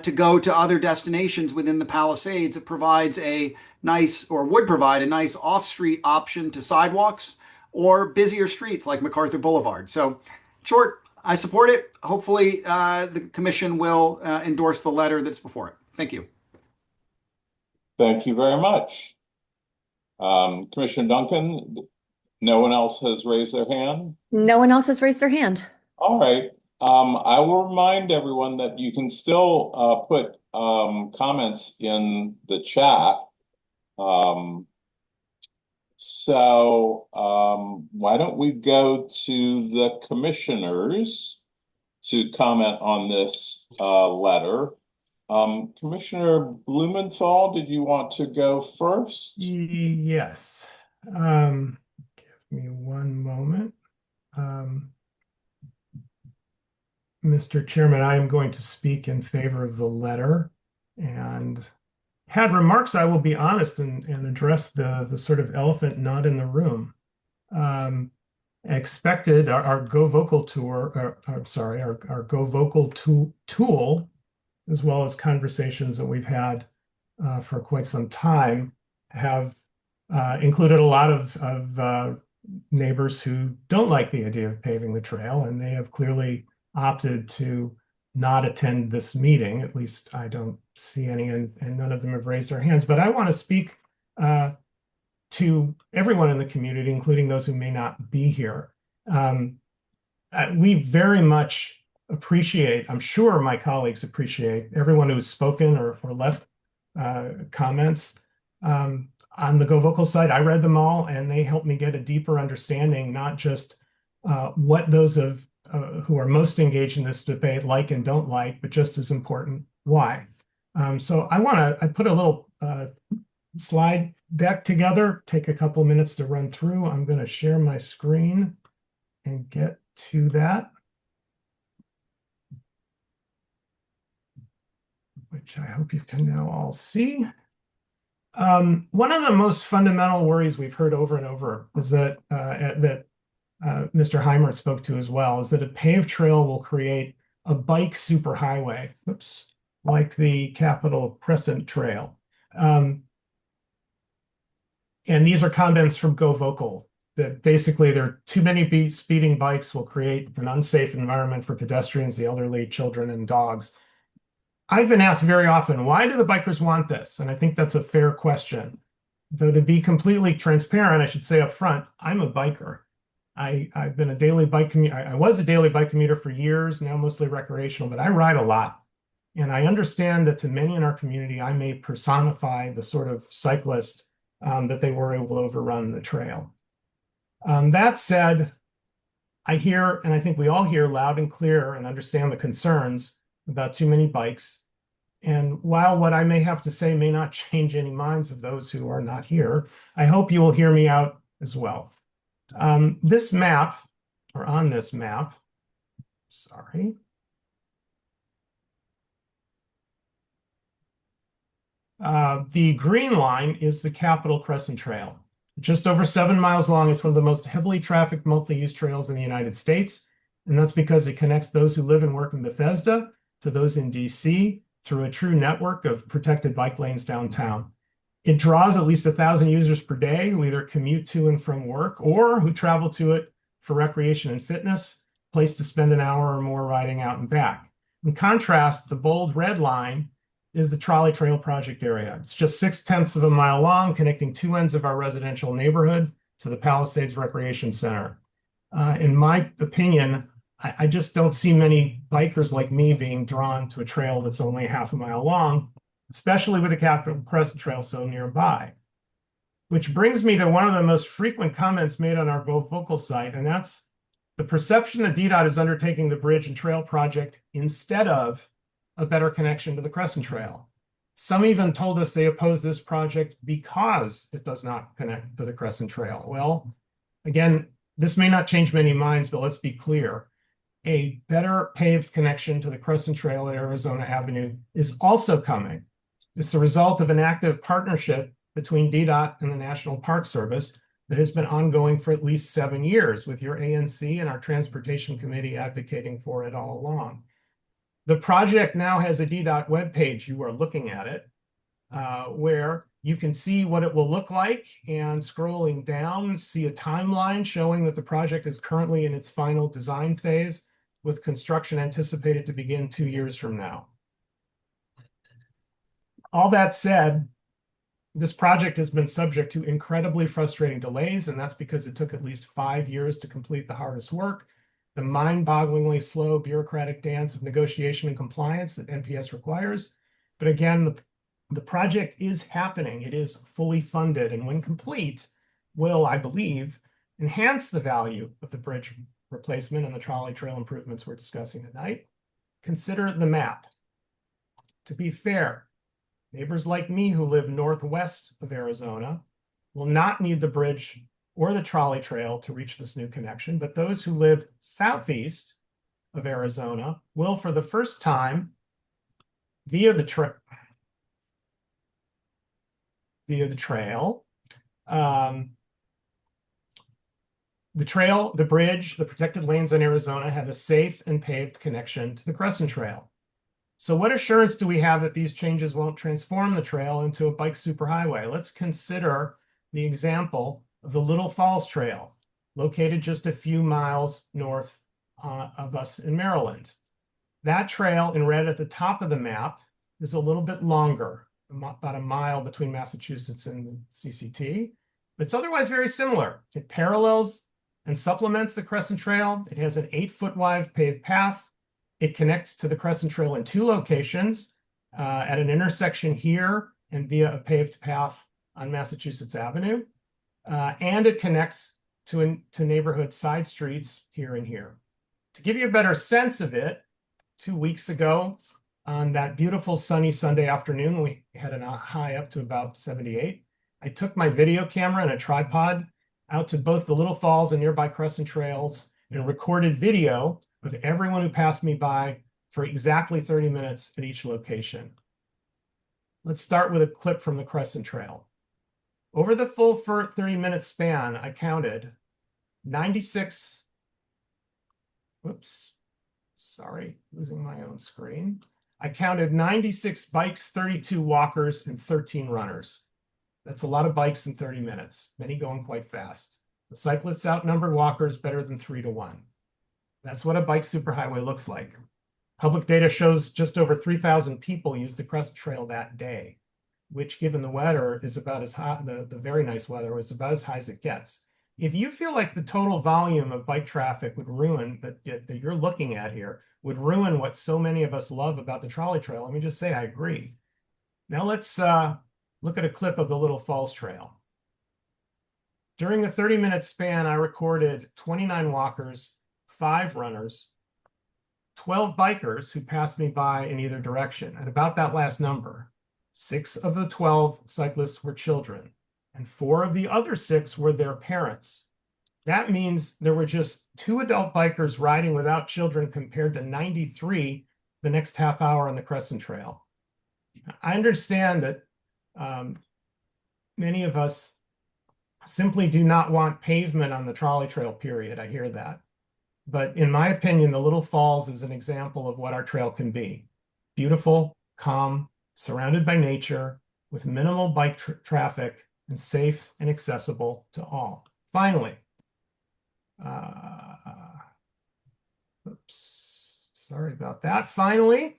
to go to other destinations within the Palisades, it provides a nice, or would provide a nice off-street option to sidewalks or busier streets like MacArthur Boulevard. So, short, I support it. Hopefully, the commission will endorse the letter that's before it. Thank you. Thank you very much. Commissioner Duncan, no one else has raised their hand? No one else has raised their hand. All right. I will remind everyone that you can still put comments in the chat. So why don't we go to the commissioners? to comment on this letter. Commissioner Blumenthal, did you want to go first? Yes. Give me one moment. Mr. Chairman, I am going to speak in favor of the letter and had remarks, I will be honest, and address the sort of elephant not in the room. Expected our Go Vocal tour, I'm sorry, our Go Vocal tool, as well as conversations that we've had for quite some time, have included a lot of neighbors who don't like the idea of paving the trail, and they have clearly opted to not attend this meeting. At least I don't see any, and none of them have raised their hands. But I want to speak to everyone in the community, including those who may not be here. We very much appreciate, I'm sure my colleagues appreciate, everyone who has spoken or left comments on the Go Vocal side. I read them all, and they helped me get a deeper understanding, not just what those of who are most engaged in this debate like and don't like, but just as important, why. So I put a little slide deck together, take a couple minutes to run through. I'm going to share my screen and get to that, which I hope you can now all see. One of the most fundamental worries we've heard over and over is that Mr. Heimert spoke to as well, is that a paved trail will create a bike superhighway, like the Capitol Crescent Trail. And these are comments from Go Vocal, that basically there are too many speeding bikes will create an unsafe environment for pedestrians, the elderly, children, and dogs. I've been asked very often, why do the bikers want this? And I think that's a fair question. Though to be completely transparent, I should say up front, I'm a biker. I've been a daily bike commuter. I was a daily bike commuter for years, now mostly recreational, but I ride a lot. And I understand that to many in our community, I may personify the sort of cyclist that they worry will overrun the trail. That said, I hear, and I think we all hear loud and clear and understand the concerns about too many bikes. And while what I may have to say may not change any minds of those who are not here, I hope you will hear me out as well. This map, or on this map, sorry. The green line is the Capitol Crescent Trail. Just over 7 miles long, it's one of the most heavily trafficked multi-use trails in the United States. And that's because it connects those who live and work in Bethesda to those in DC through a true network of protected bike lanes downtown. It draws at least 1,000 users per day who either commute to and from work or who travel to it for recreation and fitness, place to spend an hour or more riding out and back. In contrast, the bold red line is the Trolley Trail project area. It's just 0.6 of a mile long, connecting two ends of our residential neighborhood to the Palisades Recreation Center. In my opinion, I just don't see many bikers like me being drawn to a trail that's only 0.5 mile long, especially with the Capitol Crescent Trail so nearby. Which brings me to one of the most frequent comments made on our Go Vocal site, and that's the perception that DDOT is undertaking the bridge and trail project instead of a better connection to the Crescent Trail. Some even told us they oppose this project because it does not connect to the Crescent Trail. Well, again, this may not change many minds, but let's be clear. A better paved connection to the Crescent Trail at Arizona Avenue is also coming. It's the result of an active partnership between DDOT and the National Park Service that has been ongoing for at least 7 years, with your ANC and our Transportation Committee advocating for it all along. The project now has a DDOT webpage. You are looking at it, where you can see what it will look like, and scrolling down, see a timeline showing that the project is currently in its final design phase, with construction anticipated to begin 2 years from now. All that said, this project has been subject to incredibly frustrating delays, and that's because it took at least 5 years to complete the hardest work, the mind-bogglingly slow bureaucratic dance of negotiation and compliance that NPS requires. But again, the project is happening. It is fully funded, and when complete, will, I believe, enhance the value of the bridge replacement and the trolley trail improvements we're discussing tonight. Consider the map. To be fair, neighbors like me who live northwest of Arizona will not need the bridge or the trolley trail to reach this new connection, but those who live southeast of Arizona will, for the first time, via the trail, the trail, the bridge, the protected lanes in Arizona have a safe and paved connection to the Crescent Trail. So what assurance do we have that these changes won't transform the trail into a bike superhighway? Let's consider the example of the Little Falls Trail, located just a few miles north of us in Maryland. That trail in red at the top of the map is a little bit longer, about a mile between Massachusetts and the CCT, but it's otherwise very similar. It parallels and supplements the Crescent Trail. It has an 8-foot wide paved path. It connects to the Crescent Trail in 2 locations, at an intersection here and via a paved path on Massachusetts Avenue. And it connects to neighborhood side streets here and here. To give you a better sense of it, 2 weeks ago, on that beautiful sunny Sunday afternoon, we had a high up to about 78. I took my video camera and a tripod out to both the Little Falls and nearby Crescent Trails and recorded video of everyone who passed me by for exactly 30 minutes at each location. Let's start with a clip from the Crescent Trail. Over the full 30-minute span, I counted 96, whoops, sorry, losing my own screen. I counted 96 bikes, 32 walkers, and 13 runners. That's a lot of bikes in 30 minutes, many going quite fast. The cyclists outnumbered walkers better than 3 to 1. That's what a bike superhighway looks like. Public data shows just over 3,000 people used the Crescent Trail that day, which, given the weather, is about as high, the very nice weather, was about as high as it gets. If you feel like the total volume of bike traffic would ruin, that you're looking at here, would ruin what so many of us love about the trolley trail, let me just say I agree. Now let's look at a clip of the Little Falls Trail. During the 30-minute span, I recorded 29 walkers, 5 runners, 12 bikers who passed me by in either direction. At about that last number, 6 of the 12 cyclists were children, and 4 of the other 6 were their parents. That means there were just 2 adult bikers riding without children compared to 93 the next half hour on the Crescent Trail. I understand that many of us simply do not want pavement on the trolley trail, period. I hear that. But in my opinion, the Little Falls is an example of what our trail can be. Beautiful, calm, surrounded by nature, with minimal bike traffic, and safe and accessible to all. Finally, oops, sorry about that. Finally,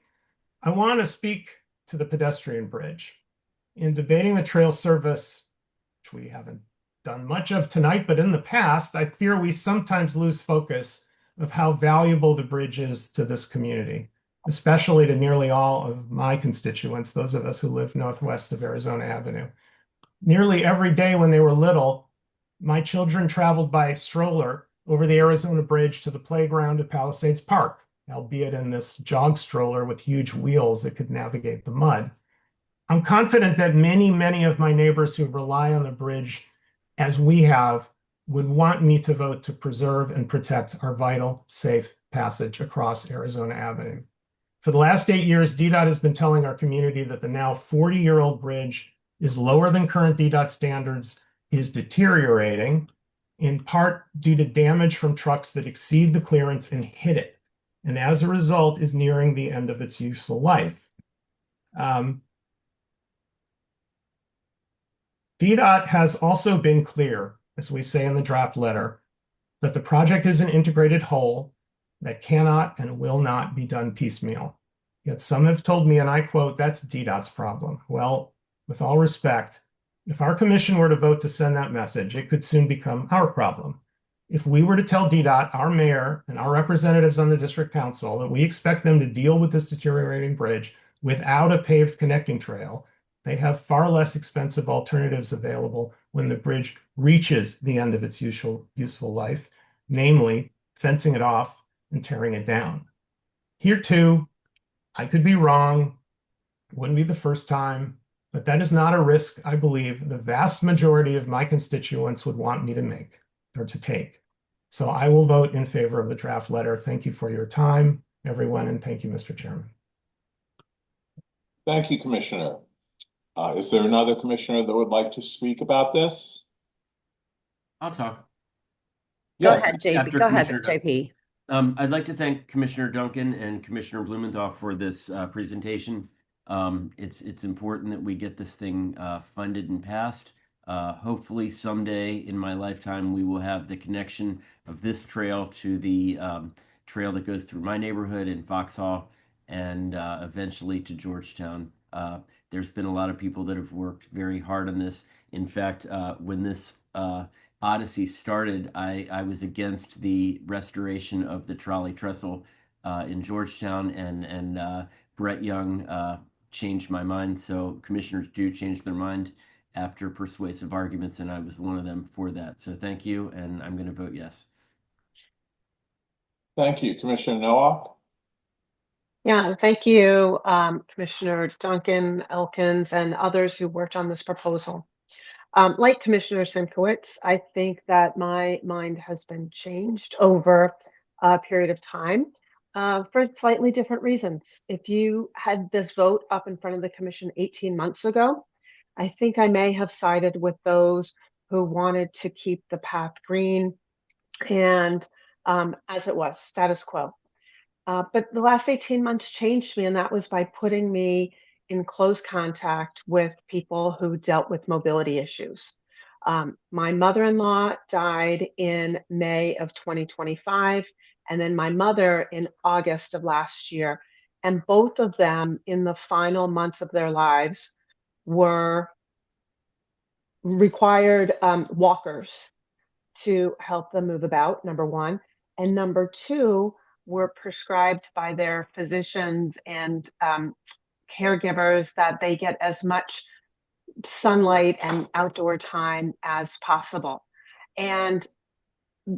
I want to speak to the pedestrian bridge. In debating the trail service, which we haven't done much of tonight, but in the past, I fear we sometimes lose focus of how valuable the bridge is to this community, especially to nearly all of my constituents, those of us who live northwest of Arizona Avenue. Nearly every day when they were little, my children traveled by stroller over the Arizona Bridge to the playground at Palisades Park, albeit in this jog stroller with huge wheels that could navigate the mud. I'm confident that many, many of my neighbors who rely on the bridge, as we have, would want me to vote to preserve and protect our vital, safe passage across Arizona Avenue. For the last 8 years, DDOT has been telling our community that the now 40-year-old bridge is lower than current DDOT standards, is deteriorating, in part due to damage from trucks that exceed the clearance and hit it, and as a result is nearing the end of its useful life. DDOT has also been clear, as we say in the draft letter, that the project is an integrated whole that cannot and will not be done piecemeal. Yet some have told me, and I quote, that's DDOT's problem. Well, with all respect, if our commission were to vote to send that message, it could soon become our problem. If we were to tell DDOT, our mayor, and our representatives on the district council that we expect them to deal with this deteriorating bridge without a paved connecting trail, they have far less expensive alternatives available when the bridge reaches the end of its useful life, namely fencing it off and tearing it down. Here too, I could be wrong. It wouldn't be the first time, but that is not a risk I believe the vast majority of my constituents would want me to make or to take. So I will vote in favor of the draft letter. Thank you for your time, everyone, and thank you, Mr. Chairman. Thank you, Commissioner. Is there another commissioner that would like to speak about this? I'll talk. Go Yes. ahead, JP. After Go ahead, Commissioner JP. I'd like to thank Commissioner Duncan and Commissioner Blumenthal for this presentation. It's important that we get this thing funded and passed. Hopefully someday in my lifetime, we will have the connection of this trail to the trail that goes through my neighborhood in Foxhall and eventually to Georgetown. There's been a lot of people that have worked very hard on this. In fact, when this Odyssey started, I was against the restoration of the trolley trestle in Georgetown, and Brett Young changed my mind. So commissioners do change their mind after persuasive arguments, and I was one of them for that. So thank you, and I'm going to vote yes. Thank you, Commissioner Nowak. Yeah, thank you, Commissioner Duncan, Elkins, and others who worked on this proposal. Like Commissioner Simkowitz, I think that my mind has been changed over a period of time for slightly different reasons. If you had this vote up in front of the commission 18 months ago, I think I may have sided with those who wanted to keep the path green and as it was, status quo. But the last 18 months changed me, and that was by putting me in close contact with people who dealt with mobility issues. My mother-in-law died in May of 2025, and then my mother in August of last year. And both of them in the final months of their lives were required walkers to help them move about, number one. And number two, were prescribed by their physicians and caregivers that they get as much sunlight and outdoor time as possible. And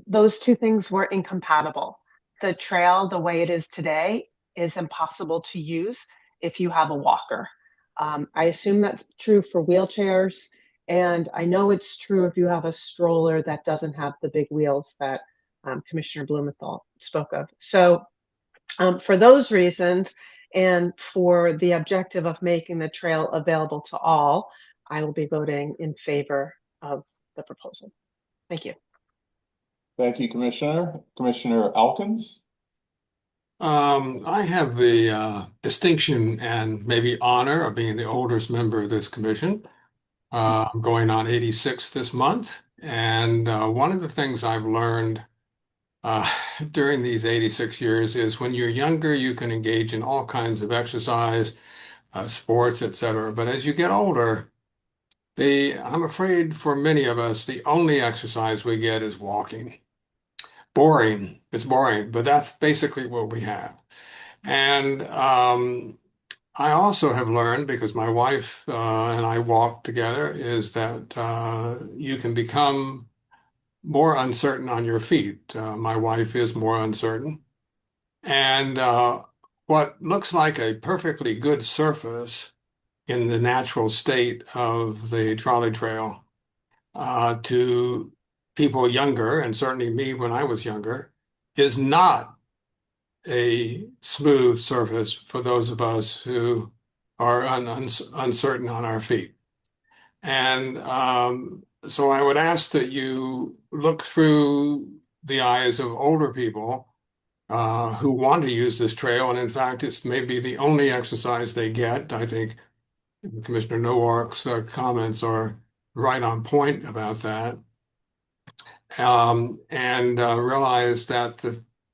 those two things were incompatible. The trail, the way it is today, is impossible to use if you have a walker. I assume that's true for wheelchairs, and I know it's true if you have a stroller that doesn't have the big wheels that Commissioner Blumenthal spoke of. So for those reasons, and for the objective of making the trail available to all, I will be voting in favor of the proposal. Thank you. Thank you, Commissioner. Commissioner Elkins? I have the distinction and maybe honor of being the oldest member of this commission. I'm going on 86 this month. And one of the things I've learned during these 86 years is when you're younger, you can engage in all kinds of exercise, sports, etc. But as you get older, I'm afraid for many of us, the only exercise we get is walking. Boring. It's boring, but that's basically what we have. And I also have learned, because my wife and I walk together, is that you can become more uncertain on your feet. My wife is more uncertain. And what looks like a perfectly good surface in the natural state of the trolley trail to people younger, and certainly me when I was younger, is not a smooth surface for those of us who are uncertain on our feet. And so I would ask that you look through the eyes of older people who want to use this trail. And in fact, it's maybe the only exercise they get. I think Commissioner Nowak's comments are right on point about that. And realize that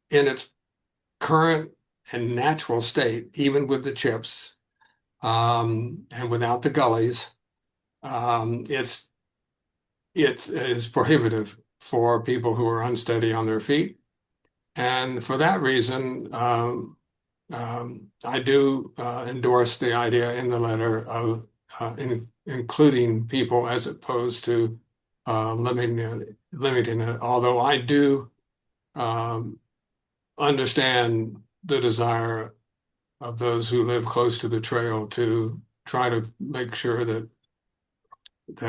in its current and natural state, even with the chips and without the gullies, it is prohibitive for people who are unsteady on their feet. And for that reason, I do endorse the idea in the letter of including people as opposed to limiting it. Although I do um, understand the desire of those who live close to the trail to try to make sure that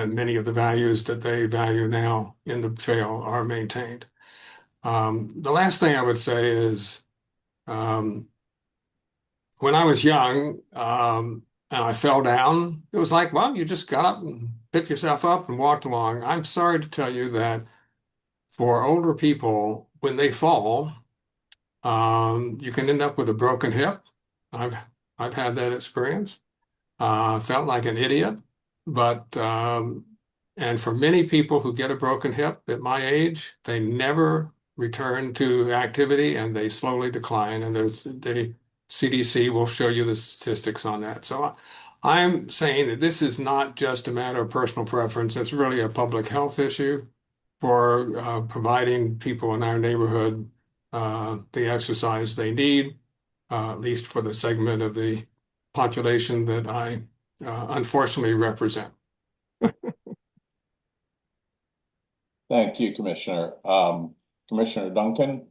many of the values that they value now in the trail are maintained. The last thing I would say is um, when I was young and I fell down, it was like, well, you just got up and picked yourself up and walked along. I'm sorry to tell you that for older people, when they fall, you can end up with a broken hip. I've I've had that experience. Felt like an idiot, but and for many people who get a broken hip at my age, they never return to activity and they slowly decline. And the CDC will show you the statistics on that. So I'm saying that this is not just a matter of personal preference. It's really a public health issue for providing people in our neighborhood the exercise they need, at least for the segment of the population that I unfortunately represent. Thank you, Commissioner. Commissioner Duncan?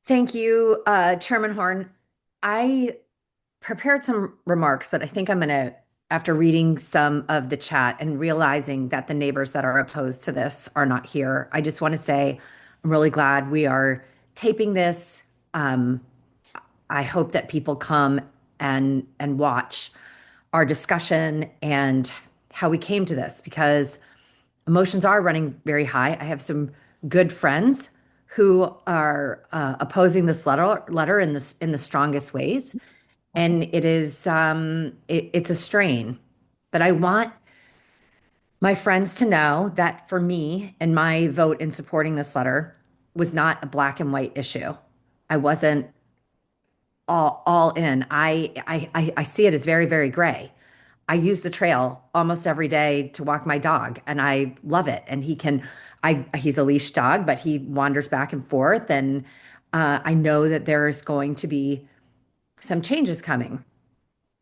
Thank you, Chairman Horn. I prepared some remarks, but I think I'm going to, after reading some of the chat and realizing that the neighbors that are opposed to this are not here, I just want to say I'm really glad we are taping this. I hope that people come and watch our discussion and how we came to this, because emotions are running very high. I have some good friends who are opposing this letter in the strongest ways, and it's a strain. But I want my friends to know that for me and my vote in supporting this letter was not a black and white issue. I wasn't all in. I see it as very, very gray. I use the trail almost every day to walk my dog, and I love it. And he's a leash dog, but he wanders back and forth. And I know that there's going to be some changes coming.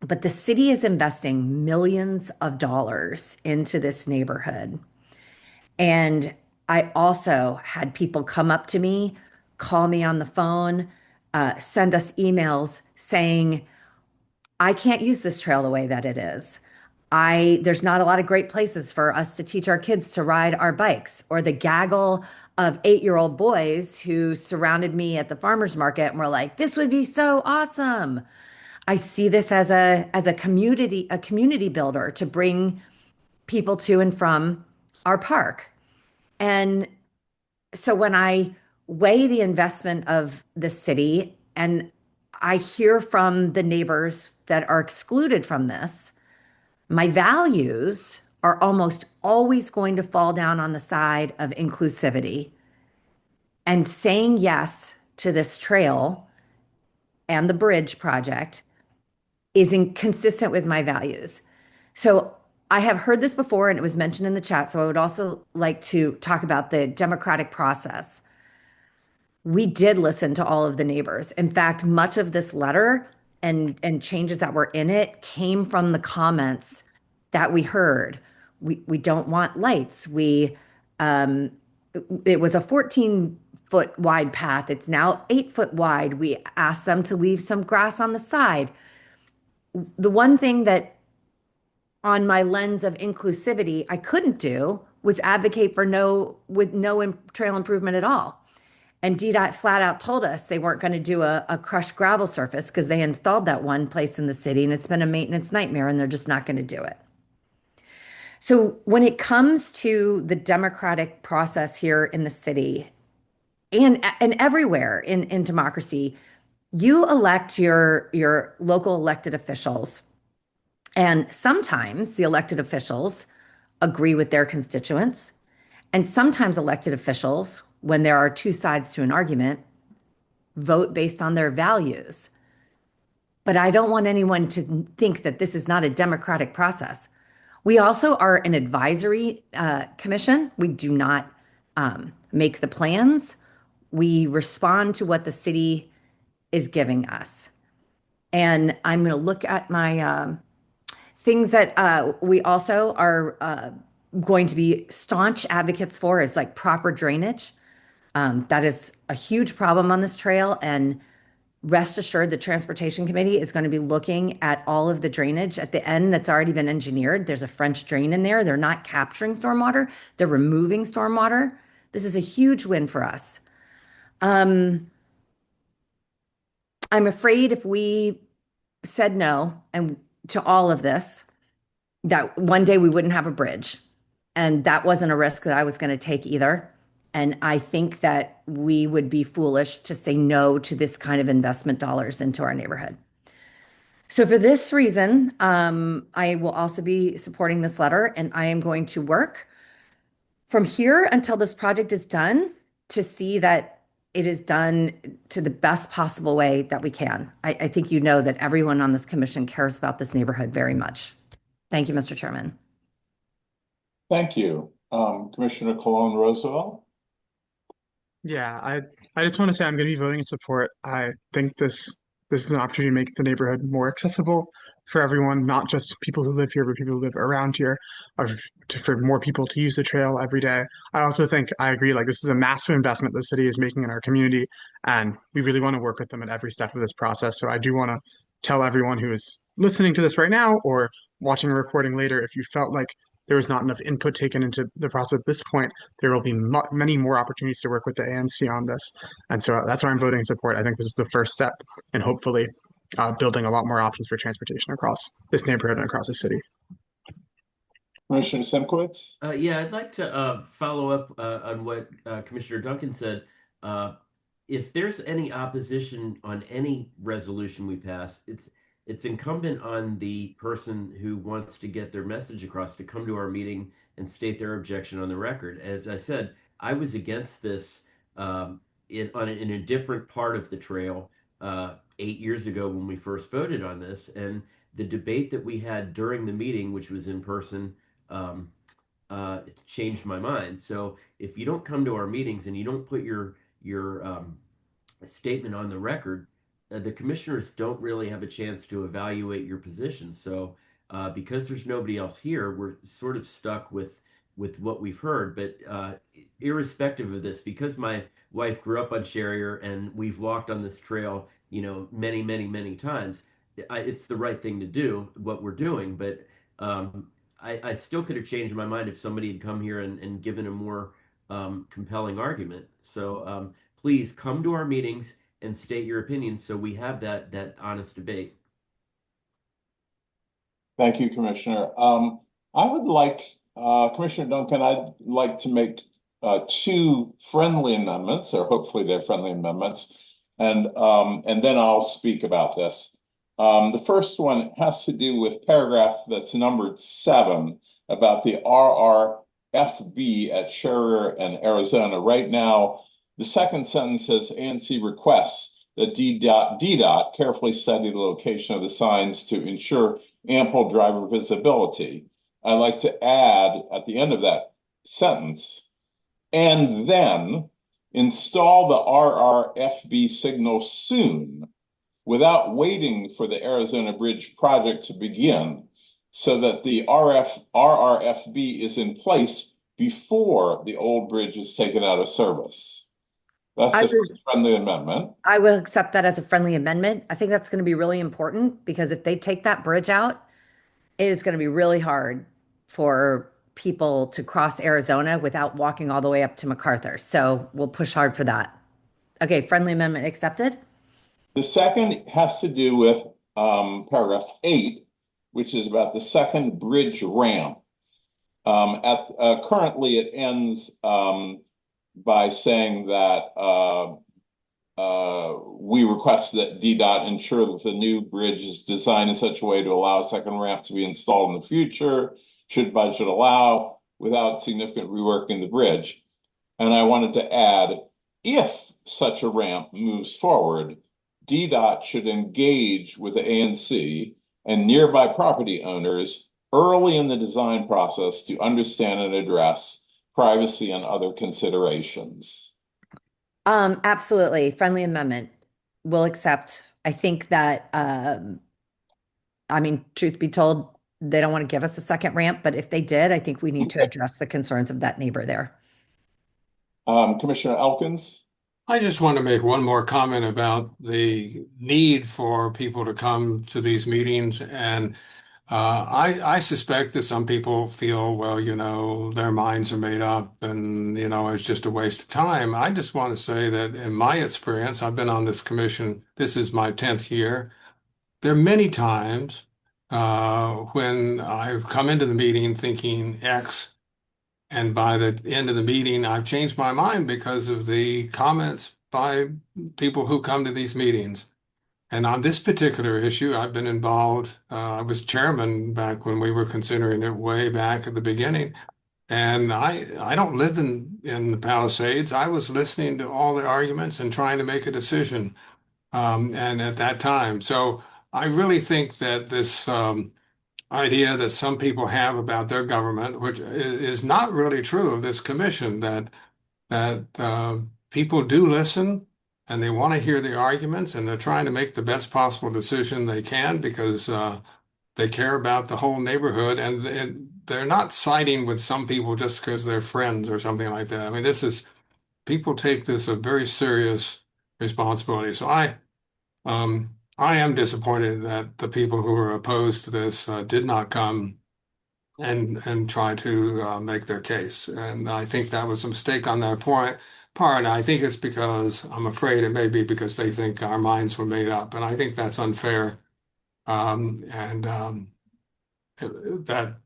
But the city is investing millions of dollars into this neighborhood. And I also had people come up to me, call me on the phone, send us emails saying, I can't use this trail the way that it is. There's not a lot of great places for us to teach our kids to ride our bikes, or the gaggle of 8-year-old boys who surrounded me at the farmer's market and were like, this would be so awesome. I see this as a community builder to bring people to and from our park. And so when I weigh the investment of the city and I hear from the neighbors that are excluded from this, my values are almost always going to fall down on the side of inclusivity and saying yes to this trail and the bridge project is consistent with my values. So I have heard this before and it was mentioned in the chat. So I would also like to talk about the democratic process. We did listen to all of the neighbors. In fact, much of this letter and changes that were in it came from the comments that we heard. We don't want lights. It was a 14-foot wide path. It's now 8 foot wide. We asked them to leave some grass on the side. The one thing that on my lens of inclusivity I couldn't do was advocate for no trail improvement at all. And DDOT flat out told us they weren't going to do a crushed gravel surface because they installed that one place in the city and it's been a maintenance nightmare and they're just not going to do it. So when it comes to the democratic process here in the city and everywhere in democracy, you elect your local elected officials. And sometimes the elected officials agree with their constituents. And sometimes elected officials, when there are two sides to an argument, vote based on their values. But I don't want anyone to think that this is not a democratic process. We also are an advisory commission. We do not make the plans. We respond to what the city is giving us. And I'm going to look at my things that we also are going to be staunch advocates for is like proper drainage. That is a huge problem on this trail, and rest assured the transportation committee is going to be looking at all of the drainage at the end that's already been engineered. There's a French drain in there. They're not capturing stormwater, they're removing stormwater. This is a huge win for us. I'm afraid if we said no and to all of this, that one day we wouldn't have a bridge. And that wasn't a risk that I was going to take either. And I think that we would be foolish to say no to this kind of investment dollars into our neighborhood. So for this reason, I will also be supporting this letter, and I am going to work from here until this project is done to see that it is done to the best possible way that we can. I think you know that everyone on this commission cares about this neighborhood very much. Thank you, Mr. Chairman. Thank you. Commissioner Cologne Roosevelt? Yeah, I just want to say I'm going to be voting in support. I think this is an opportunity to make the neighborhood more accessible for everyone, not just people who live here, but people who live around here, for more people to use the trail every day. I also think I agree, like this is a massive investment the city is making in our community, and we really want to work with them at every step of this process. So I do want to tell everyone who is listening to this right now or watching a recording later, if you felt like there was not enough input taken into the process at this point, there will be many more opportunities to work with the ANC on this. And so that's why I'm voting in support. I think this is the first step in hopefully building a lot more options for transportation across this neighborhood and across the city. Commissioner Simkowitz? Yeah, I'd like to follow up on what Commissioner Duncan said. If there's any opposition on any resolution we pass, it's incumbent on the person who wants to get their message across to come to our meeting and state their objection on the record. As I said, I was against this in a different part of the trail 8 years ago when we first voted on this, and the debate that we had during the meeting, which was in person, um, it changed my mind. So if you don't come to our meetings and you don't put your statement on the record, the commissioners don't really have a chance to evaluate your position. So because there's nobody else here, we're sort of stuck with what we've heard. But irrespective of this, because my wife grew up on Sherrier and we've walked on this trail, many, many, many times, it's the right thing to do what we're doing. But I still could have changed my mind if somebody had come here and given a more compelling argument. So please come to our meetings and state your opinion so we have that honest debate. Thank you, Commissioner. I would like, Commissioner Duncan, I'd like to make two friendly amendments, or hopefully they're friendly amendments, and then I'll speak about this. The first one has to do with paragraph that's numbered 7 about the RRFB at Sherrier and Arizona. Right now, the second sentence says ANC requests that DDOT carefully study the location of the signs to ensure ample driver visibility. I'd like to add at the end of that sentence, and then install the RRFB signal soon without waiting for the Arizona Bridge project to begin, so that the RRFB is in place before the old bridge is taken out of service. That's a friendly amendment. I will accept that as a friendly amendment. I think that's going to be really important because if they take that bridge out, it is going to be really hard for people to cross Arizona without walking all the way up to MacArthur. So we'll push hard for that. Okay, friendly amendment accepted. The second has to do with paragraph 8, which is about the second bridge ramp. Currently, it ends by saying that we request that DDOT ensure that the new bridge is designed in such a way to allow a second ramp to be installed in the future, should budget allow, without significant reworking the bridge. And I wanted to add, if such a ramp moves forward, DDOT should engage with the ANC and nearby property owners early in the design process to understand and address privacy and other considerations. Absolutely. Friendly amendment. We'll accept. I think that, truth be told, they don't want to give us a second ramp, but if they did, I think we need to address the concerns of that neighbor there. Commissioner Elkins? I just want to make one more comment about the need for people to come to these meetings. And I suspect that some people feel, well, their minds are made up and, it's just a waste of time. I just want to say that in my experience, I've been on this commission, this is my 10th year. There are many times when I've come into the meeting thinking X, and by the end of the meeting, I've changed my mind because of the comments by people who come to these meetings. And on this particular issue, I've been involved. I was chairman back when we were considering it way back at the beginning. And I don't live in the Palisades. I was listening to all the arguments and trying to make a decision. And at that time, so I really think that this idea that some people have about their government, which is not really true of this commission, that people do listen and they want to hear the arguments and they're trying to make the best possible decision they can because they care about the whole neighborhood and they're not siding with some people just because they're friends or something like that. I mean, people take this a very serious responsibility. So I am disappointed that the people who are opposed to this did not come and try to make their case. And I think that was a mistake on their part. I think it's because I'm afraid it may be because they think our minds were made up, and I think that's unfair. And that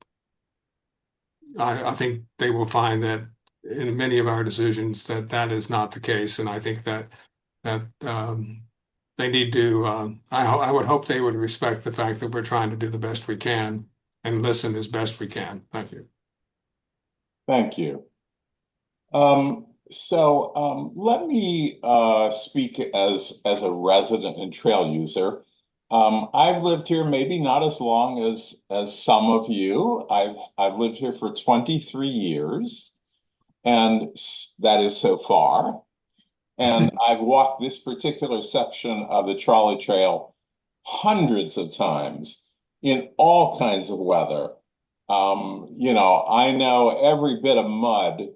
I think they will find that in many of our decisions that is not the case, and I think that they need to. I would hope they would respect the fact that we're trying to do the best we can and listen as best we can. Thank you. Thank you. Let me speak as a resident and trail user. I've lived here maybe not as long as some of you. I've lived here for 23 years, and that is so far. And I've walked this particular section of the trolley trail hundreds of times in all kinds of weather. I know every bit of mud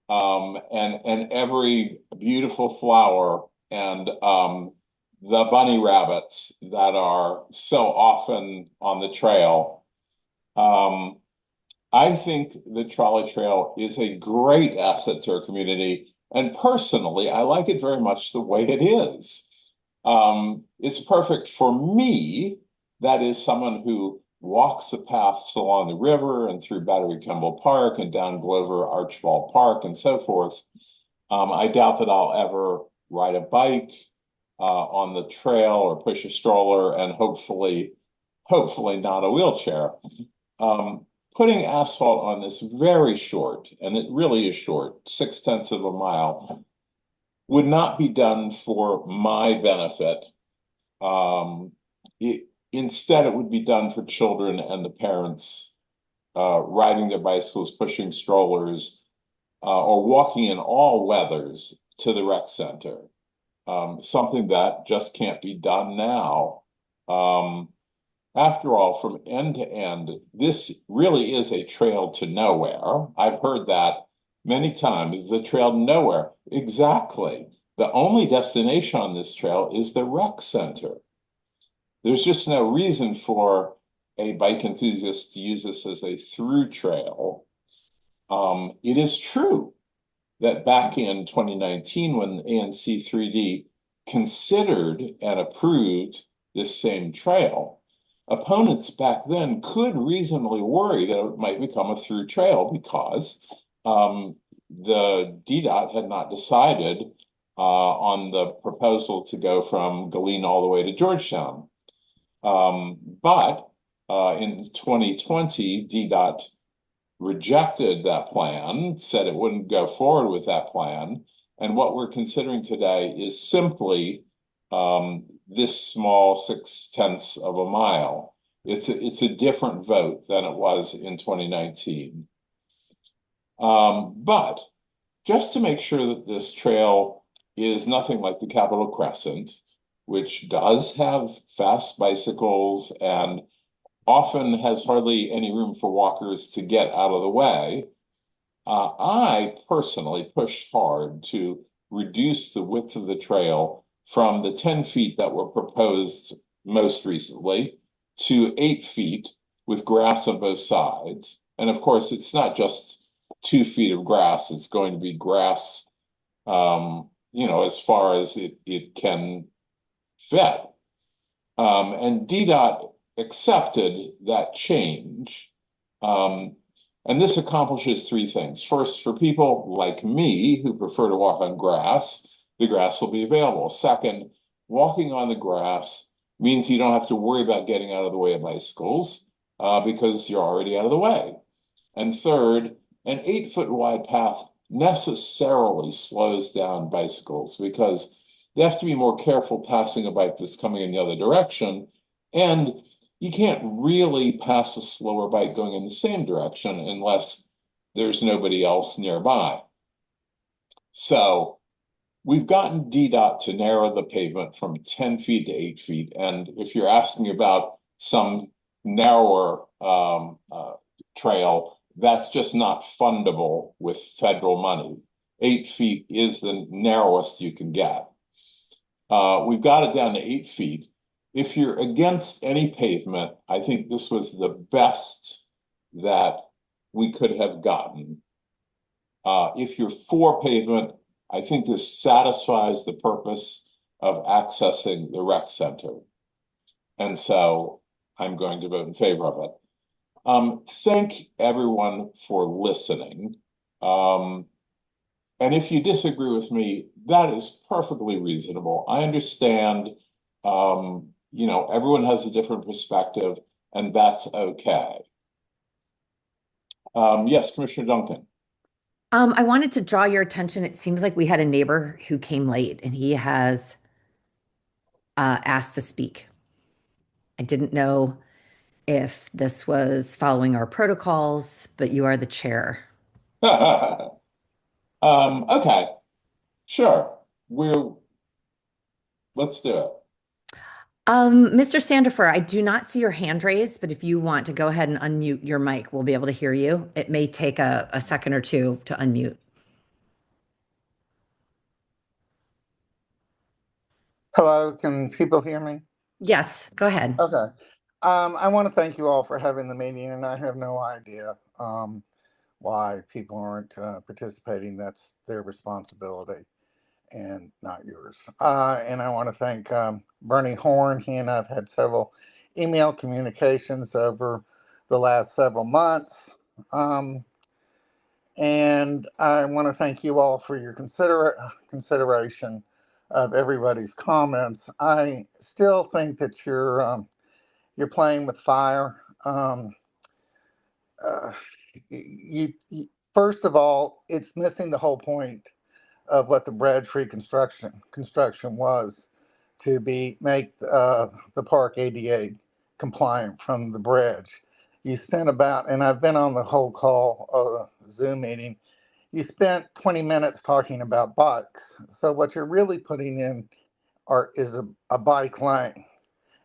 and every beautiful flower and the bunny rabbits that are so often on the trail. I think the trolley trail is a great asset to our community. And personally, I like it very much the way it is. It's perfect for me. That is someone who walks the paths along the river and through Battery Kemble Park and down Glover Archibald Park and so forth. I doubt that I'll ever ride a bike on the trail or push a stroller and hopefully not a wheelchair. Putting asphalt on this very short, and it really is short, 0.6 of a mile, would not be done for my benefit. Instead, it would be done for children and the parents riding their bicycles, pushing strollers, or walking in all weathers to the rec center. Something that just can't be done now. After all, from end to end, this really is a trail to nowhere. I've heard that many times, the trail to nowhere. Exactly. The only destination on this trail is the rec center. There's just no reason for a bike enthusiast to use this as a through trail. It is true that back in 2019, when ANC3D considered and approved this same trail, opponents back then could reasonably worry that it might become a through trail because the DDOT had not decided on the proposal to go from Galena all the way to Georgetown. But in 2020, DDOT rejected that plan, said it wouldn't go forward with that plan. And what we're considering today is simply this small 0.6 of a mile. It's a different vote than it was in 2019. But just to make sure that this trail is nothing like the Capitol Crescent, which does have fast bicycles and often has hardly any room for walkers to get out of the way, I personally pushed hard to reduce the width of the trail from the 10 feet that were proposed most recently to 8 feet with grass on both sides. And of course, it's not just 2 feet of grass, it's going to be grass, as far as it can fit. And DDOT accepted that change. And this accomplishes three things. First, for people like me who prefer to walk on grass, the grass will be available. Second, walking on the grass means you don't have to worry about getting out of the way of bicycles because you're already out of the way. And third, an 8-foot wide path necessarily slows down bicycles because they have to be more careful passing a bike that's coming in the other direction. And you can't really pass a slower bike going in the same direction unless there's nobody else nearby. So we've gotten DDOT to narrow the pavement from 10 feet to 8 feet. And if you're asking about some narrower trail, that's just not fundable with federal money. 8 feet is the narrowest you can get. We've got it down to 8 feet. If you're against any pavement, I think this was the best that we could have gotten. If you're for pavement, I think this satisfies the purpose of accessing the rec center. And so I'm going to vote in favor of it. Thank everyone for listening. And if you disagree with me, that is perfectly reasonable. I understand, everyone has a different perspective, and that's okay. Yes, Commissioner Duncan. I wanted to draw your attention. It seems like we had a neighbor who came late and he has asked to speak. I didn't know if this was following our protocols, but you are the chair. Okay, sure. Let's do it. Mr. Sandifer, I do not see your hand raised, but if you want to go ahead and unmute your mic, we'll be able to hear you. It may take a second or two to unmute. Hello, can people hear me? Yes, go ahead. Okay. I want to thank you all for having the meeting, and I have no idea why people aren't participating. That's their responsibility and not yours. And I want to thank Bernie Horn. He and I have had several email communications over the last several months. And I want to thank you all for your consideration of everybody's comments. I still think that you're playing with fire. First of all, it's missing the whole point of what the Bradtree construction was to make the park ADA compliant from the bridge. You spent and I've been on the whole call Zoom meeting. You spent 20 minutes talking about bikes. So what you're really putting in is a bike lane.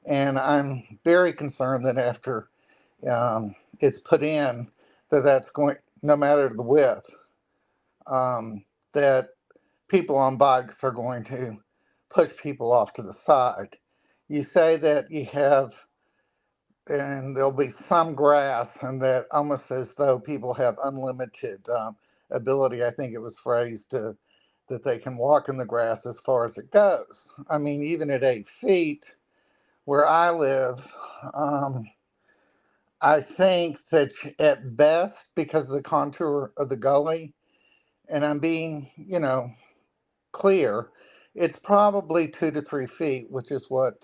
And I'm very concerned that after it's put in, that's going, no matter the width, that people on bikes are going to push people off to the side. You say that you have, and there'll be some grass, and that almost as though people have unlimited ability. I think it was phrased that they can walk in the grass as far as it goes. I mean, even at 8 feet, where I live, I think that at best, because of the contour of the gully, and I'm being, clear, it's probably 2 to 3 feet, which is what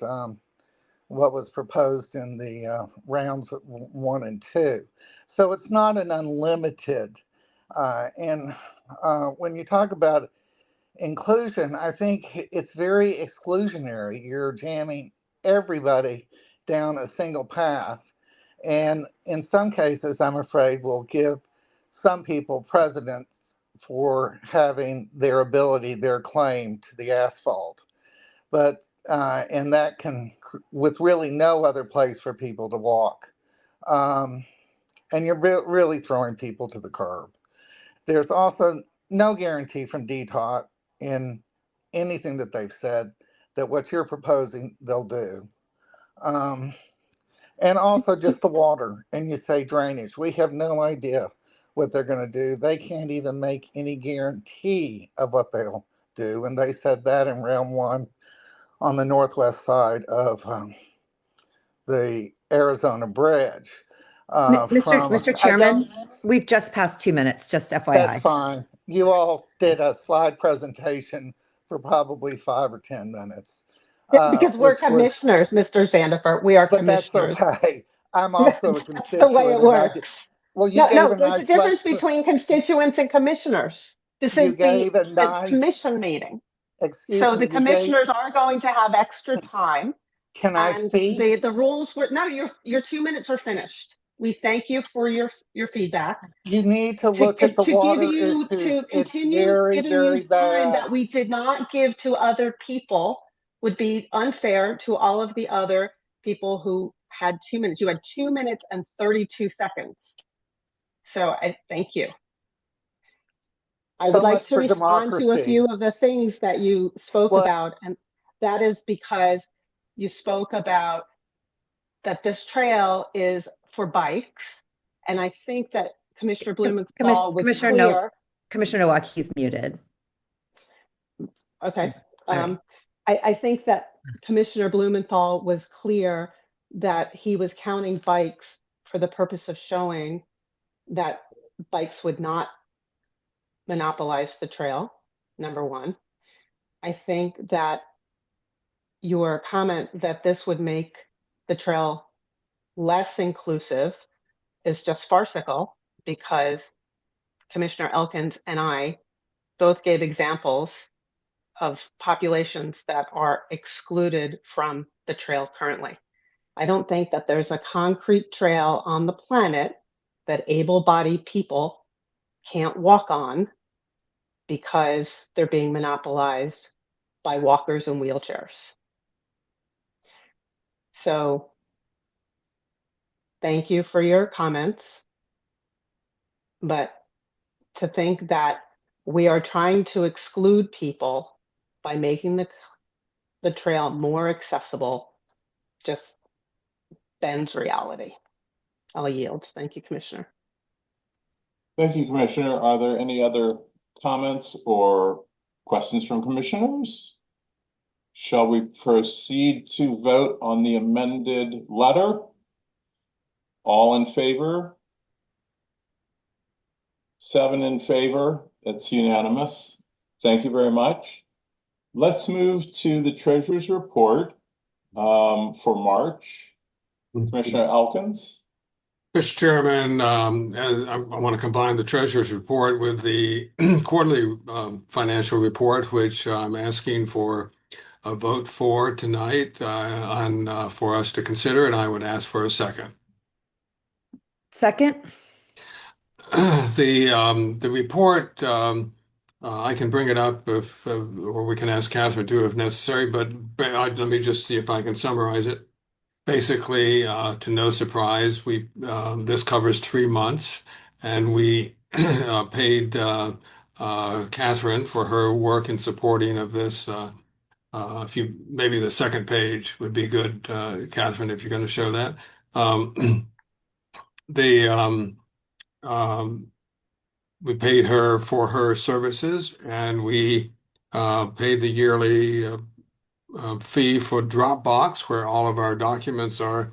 was proposed in the rounds 1 and 2. So it's not an unlimited. And when you talk about inclusion, I think it's very exclusionary. You're jamming everybody down a single path. And in some cases, I'm afraid will give some people precedence for having their claim to the asphalt. But, and that can, with really no other place for people to walk. And you're really throwing people to the curb. There's also no guarantee from DTOT in anything that they've said that what you're proposing they'll do. And also just the water, and you say drainage. We have no idea what they're going to do. They can't even make any guarantee of what they'll do. And they said that in round one on the northwest side of the Arizona Bridge. Mr. Chairman, we've just passed 2 minutes, just FYI. That's fine. You all did a slide presentation for probably 5 or 10 minutes. Because we're commissioners, Mr. Zandifer. We are commissioners. That's okay. I'm also a That's the way it constituent. works. Well, you gave a there's nice a difference lecture. between constituents and commissioners. This You is gave a the nice, commission meeting. excuse So me, the commissioners are going to have extra time. Can I And speak? the rules were, no, your 2 minutes are finished. We thank you for your feedback. You need to look at the To give water you, issues. to It's continue very, giving very you time bad. that we did not give to other people would be unfair to all of the other people who had 2 minutes. You had 2 minutes and 32 seconds. So I thank you. I would So like much to for respond to a democracy. few of the things that you spoke What? about, and that is because you spoke about that this trail is for bikes, and I think that Commissioner Blumenthal was clear. Commissioner Nowak, he's muted. Okay. I think that Commissioner Blumenthal was clear that he was counting bikes for the purpose of showing that bikes would not monopolize the trail, number one. I think that your comment that this would make the trail less inclusive is just farcical, because Commissioner Elkins and I both gave examples of populations that are excluded from the trail currently. I don't think that there's a concrete trail on the planet that able-bodied people can't walk on because they're being monopolized by walkers and wheelchairs. So thank you for your comments. But to think that we are trying to exclude people by making the trail more accessible just bends reality. I'll yield. Thank you, Commissioner. Thank you, Commissioner. Are there any other comments or questions from commissioners? Shall we proceed to vote on the amended letter? All in favor? 7 in favor. That's unanimous. Thank you very much. Let's move to the treasurer's report for March. Commissioner Elkins. Mr. Chairman, I want to combine the treasurer's report with the quarterly financial report, which I'm asking for a vote for tonight for us to consider, and I would ask for a second. Second. The report, I can bring it up or we can ask Catherine to if necessary, but let me just see if I can summarize it. Basically, to no surprise, this covers 3 months, and we paid Catherine for her work in supporting of this. Maybe the second page would be good, Catherine, if you're going to show that. We paid her for her services, and we paid the yearly fee for Dropbox, where all of our documents are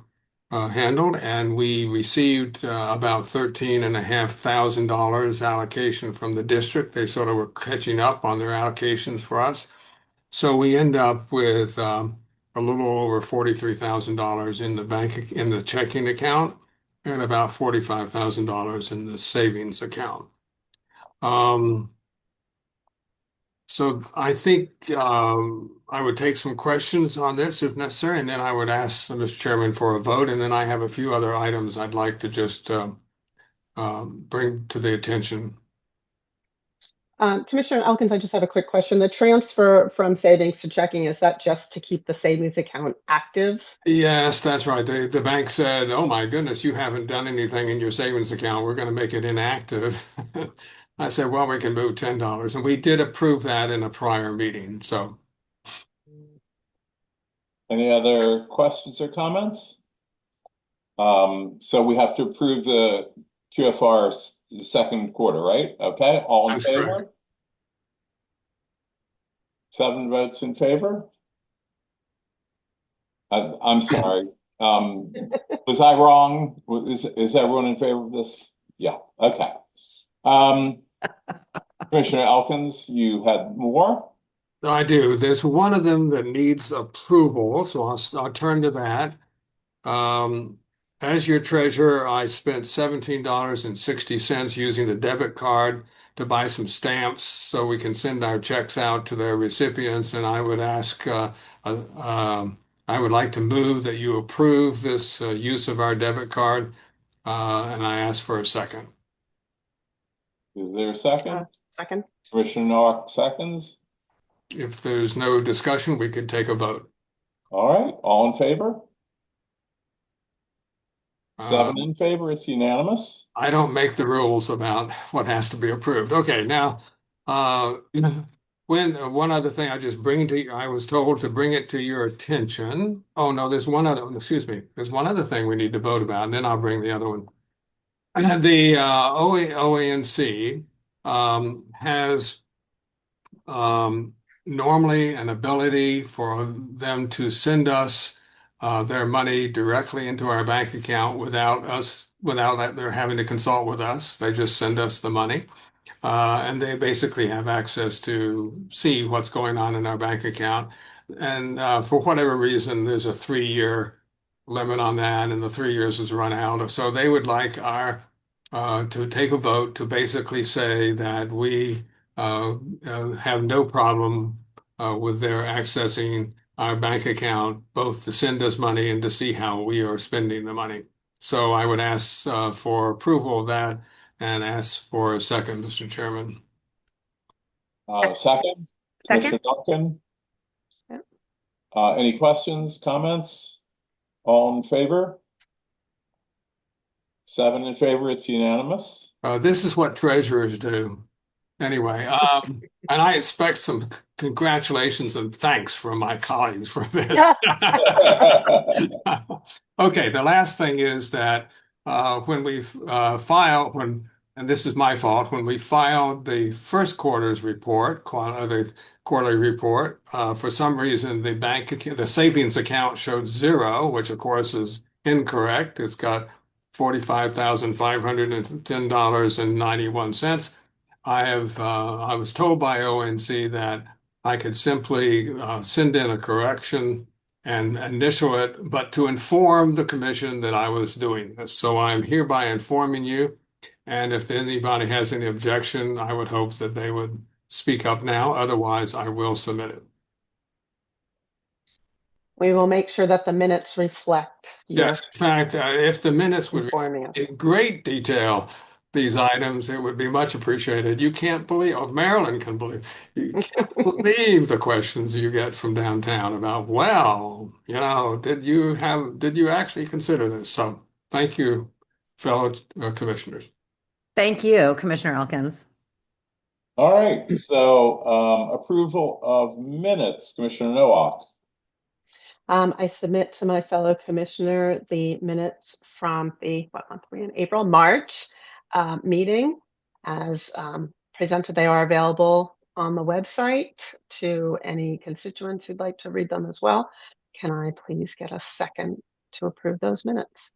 handled, and we received about $13,500 allocation from the district. They sort of were catching up on their allocations for us. So we end up with a little over $43,000 in the checking account, and about $45,000 in the savings account. So I think I would take some questions on this if necessary, and then I would ask Mr. Chairman for a vote, and then I have a few other items I'd like to just bring to the attention. Commissioner Elkins, I just have a quick question. The transfer from savings to checking, is that just to keep the savings account active? Yes, that's right. The bank said, "Oh my goodness, you haven't done anything in your savings account. We're going to make it inactive." I said, well, we can move $10. And we did approve that in a prior meeting. So Any other questions or comments? So we have to approve the QFR the second quarter, right? Okay, all in that's favor? correct. 7 votes in favor. I'm sorry. Was I wrong? Is everyone in favor of this? Yeah. Okay. Commissioner Elkins, you had more? I do. There's one of them that needs approval, so I'll turn to that. Um, as your treasurer, I spent $17.60 using the debit card to buy some stamps so we can send our checks out to their recipients. And I would ask, I would like to move that you approve this use of our debit card, and I ask for a second. Is there a second? Second. Commissioner Nowak seconds. If there's no discussion, we could take a vote. All right, all in favor? 7 Um, in favor, it's unanimous. I don't make the rules about what has to be approved. Okay, now, when one other thing I just bring to you, I was told to bring it to your attention. Oh no, there's one other, excuse me. There's one other thing we need to vote about, and then I'll bring the other one. The OANC has normally an ability for them to send us their money directly into our bank account without their having to consult with us. They just send us the money. And they basically have access to see what's going on in our bank account. And for whatever reason, there's a 3-year limit on that, and the 3 years has run out. So they would like our to take a vote to basically say that we have no problem with their accessing our bank account, both to send us money and to see how we are spending the money. So I would ask for approval of that and ask for a second, Mr. Chairman. Second, Commissioner Duncan. Any questions, comments? All in favor? 7 in favor, it's unanimous. This is what treasurers do. Anyway, and I expect some congratulations and thanks from my colleagues for this. Okay, the last thing is that when we and this is my fault, when we filed the first quarter's report, the quarterly report, for some reason the savings account showed 0, which of course is incorrect. It's got $45,510.91. I was told by ONC that I could simply send in a correction and initial it, but to inform the commission that I was doing this. So I'm hereby informing you. And if anybody has any objection, I would hope that they would speak up now. Otherwise, I will submit it. We will make sure that the minutes reflect your Yes, in fact, if the minutes would informing us. in great detail these items, it would be much appreciated. You can't believe, oh, Marilyn can believe, you can't believe the questions you get from downtown about, well, did you actually consider this? So thank you, fellow commissioners. Thank you, Commissioner Elkins. All right, so approval of minutes, Commissioner Nowak. I submit to my fellow commissioner the minutes from the, what month are we in? April, March meeting as presented. They are available on the website to any constituents who'd like to read them as well. Can I please get a second to approve those minutes?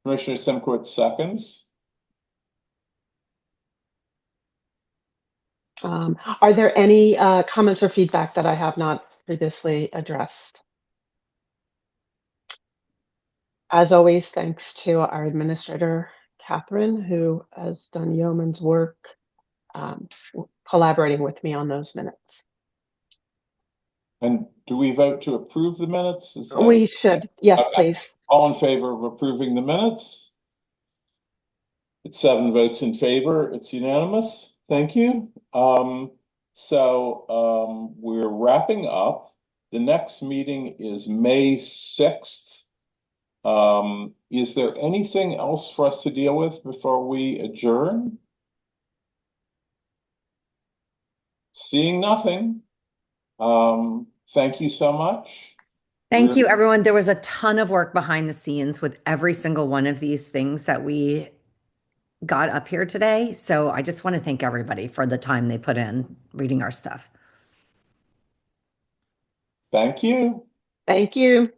Commissioner Simkowitz seconds. Are there any comments or feedback that I have not previously addressed? As always, thanks to our administrator, Catherine, who has done yeoman's work collaborating with me on those minutes. And do we vote to approve the minutes? We should. Yes, okay. Please. All in favor of approving the minutes? It's 7 votes in favor. It's unanimous. Thank you. So we're wrapping up. The next meeting is May 6th. Is there anything else for us to deal with before we adjourn? Seeing nothing. Thank you so much. Thank you, everyone. There was a ton of work behind the scenes with every single one of these things that we got up here today. So I just want to thank everybody for the time they put in reading our stuff. Thank you. Thank you.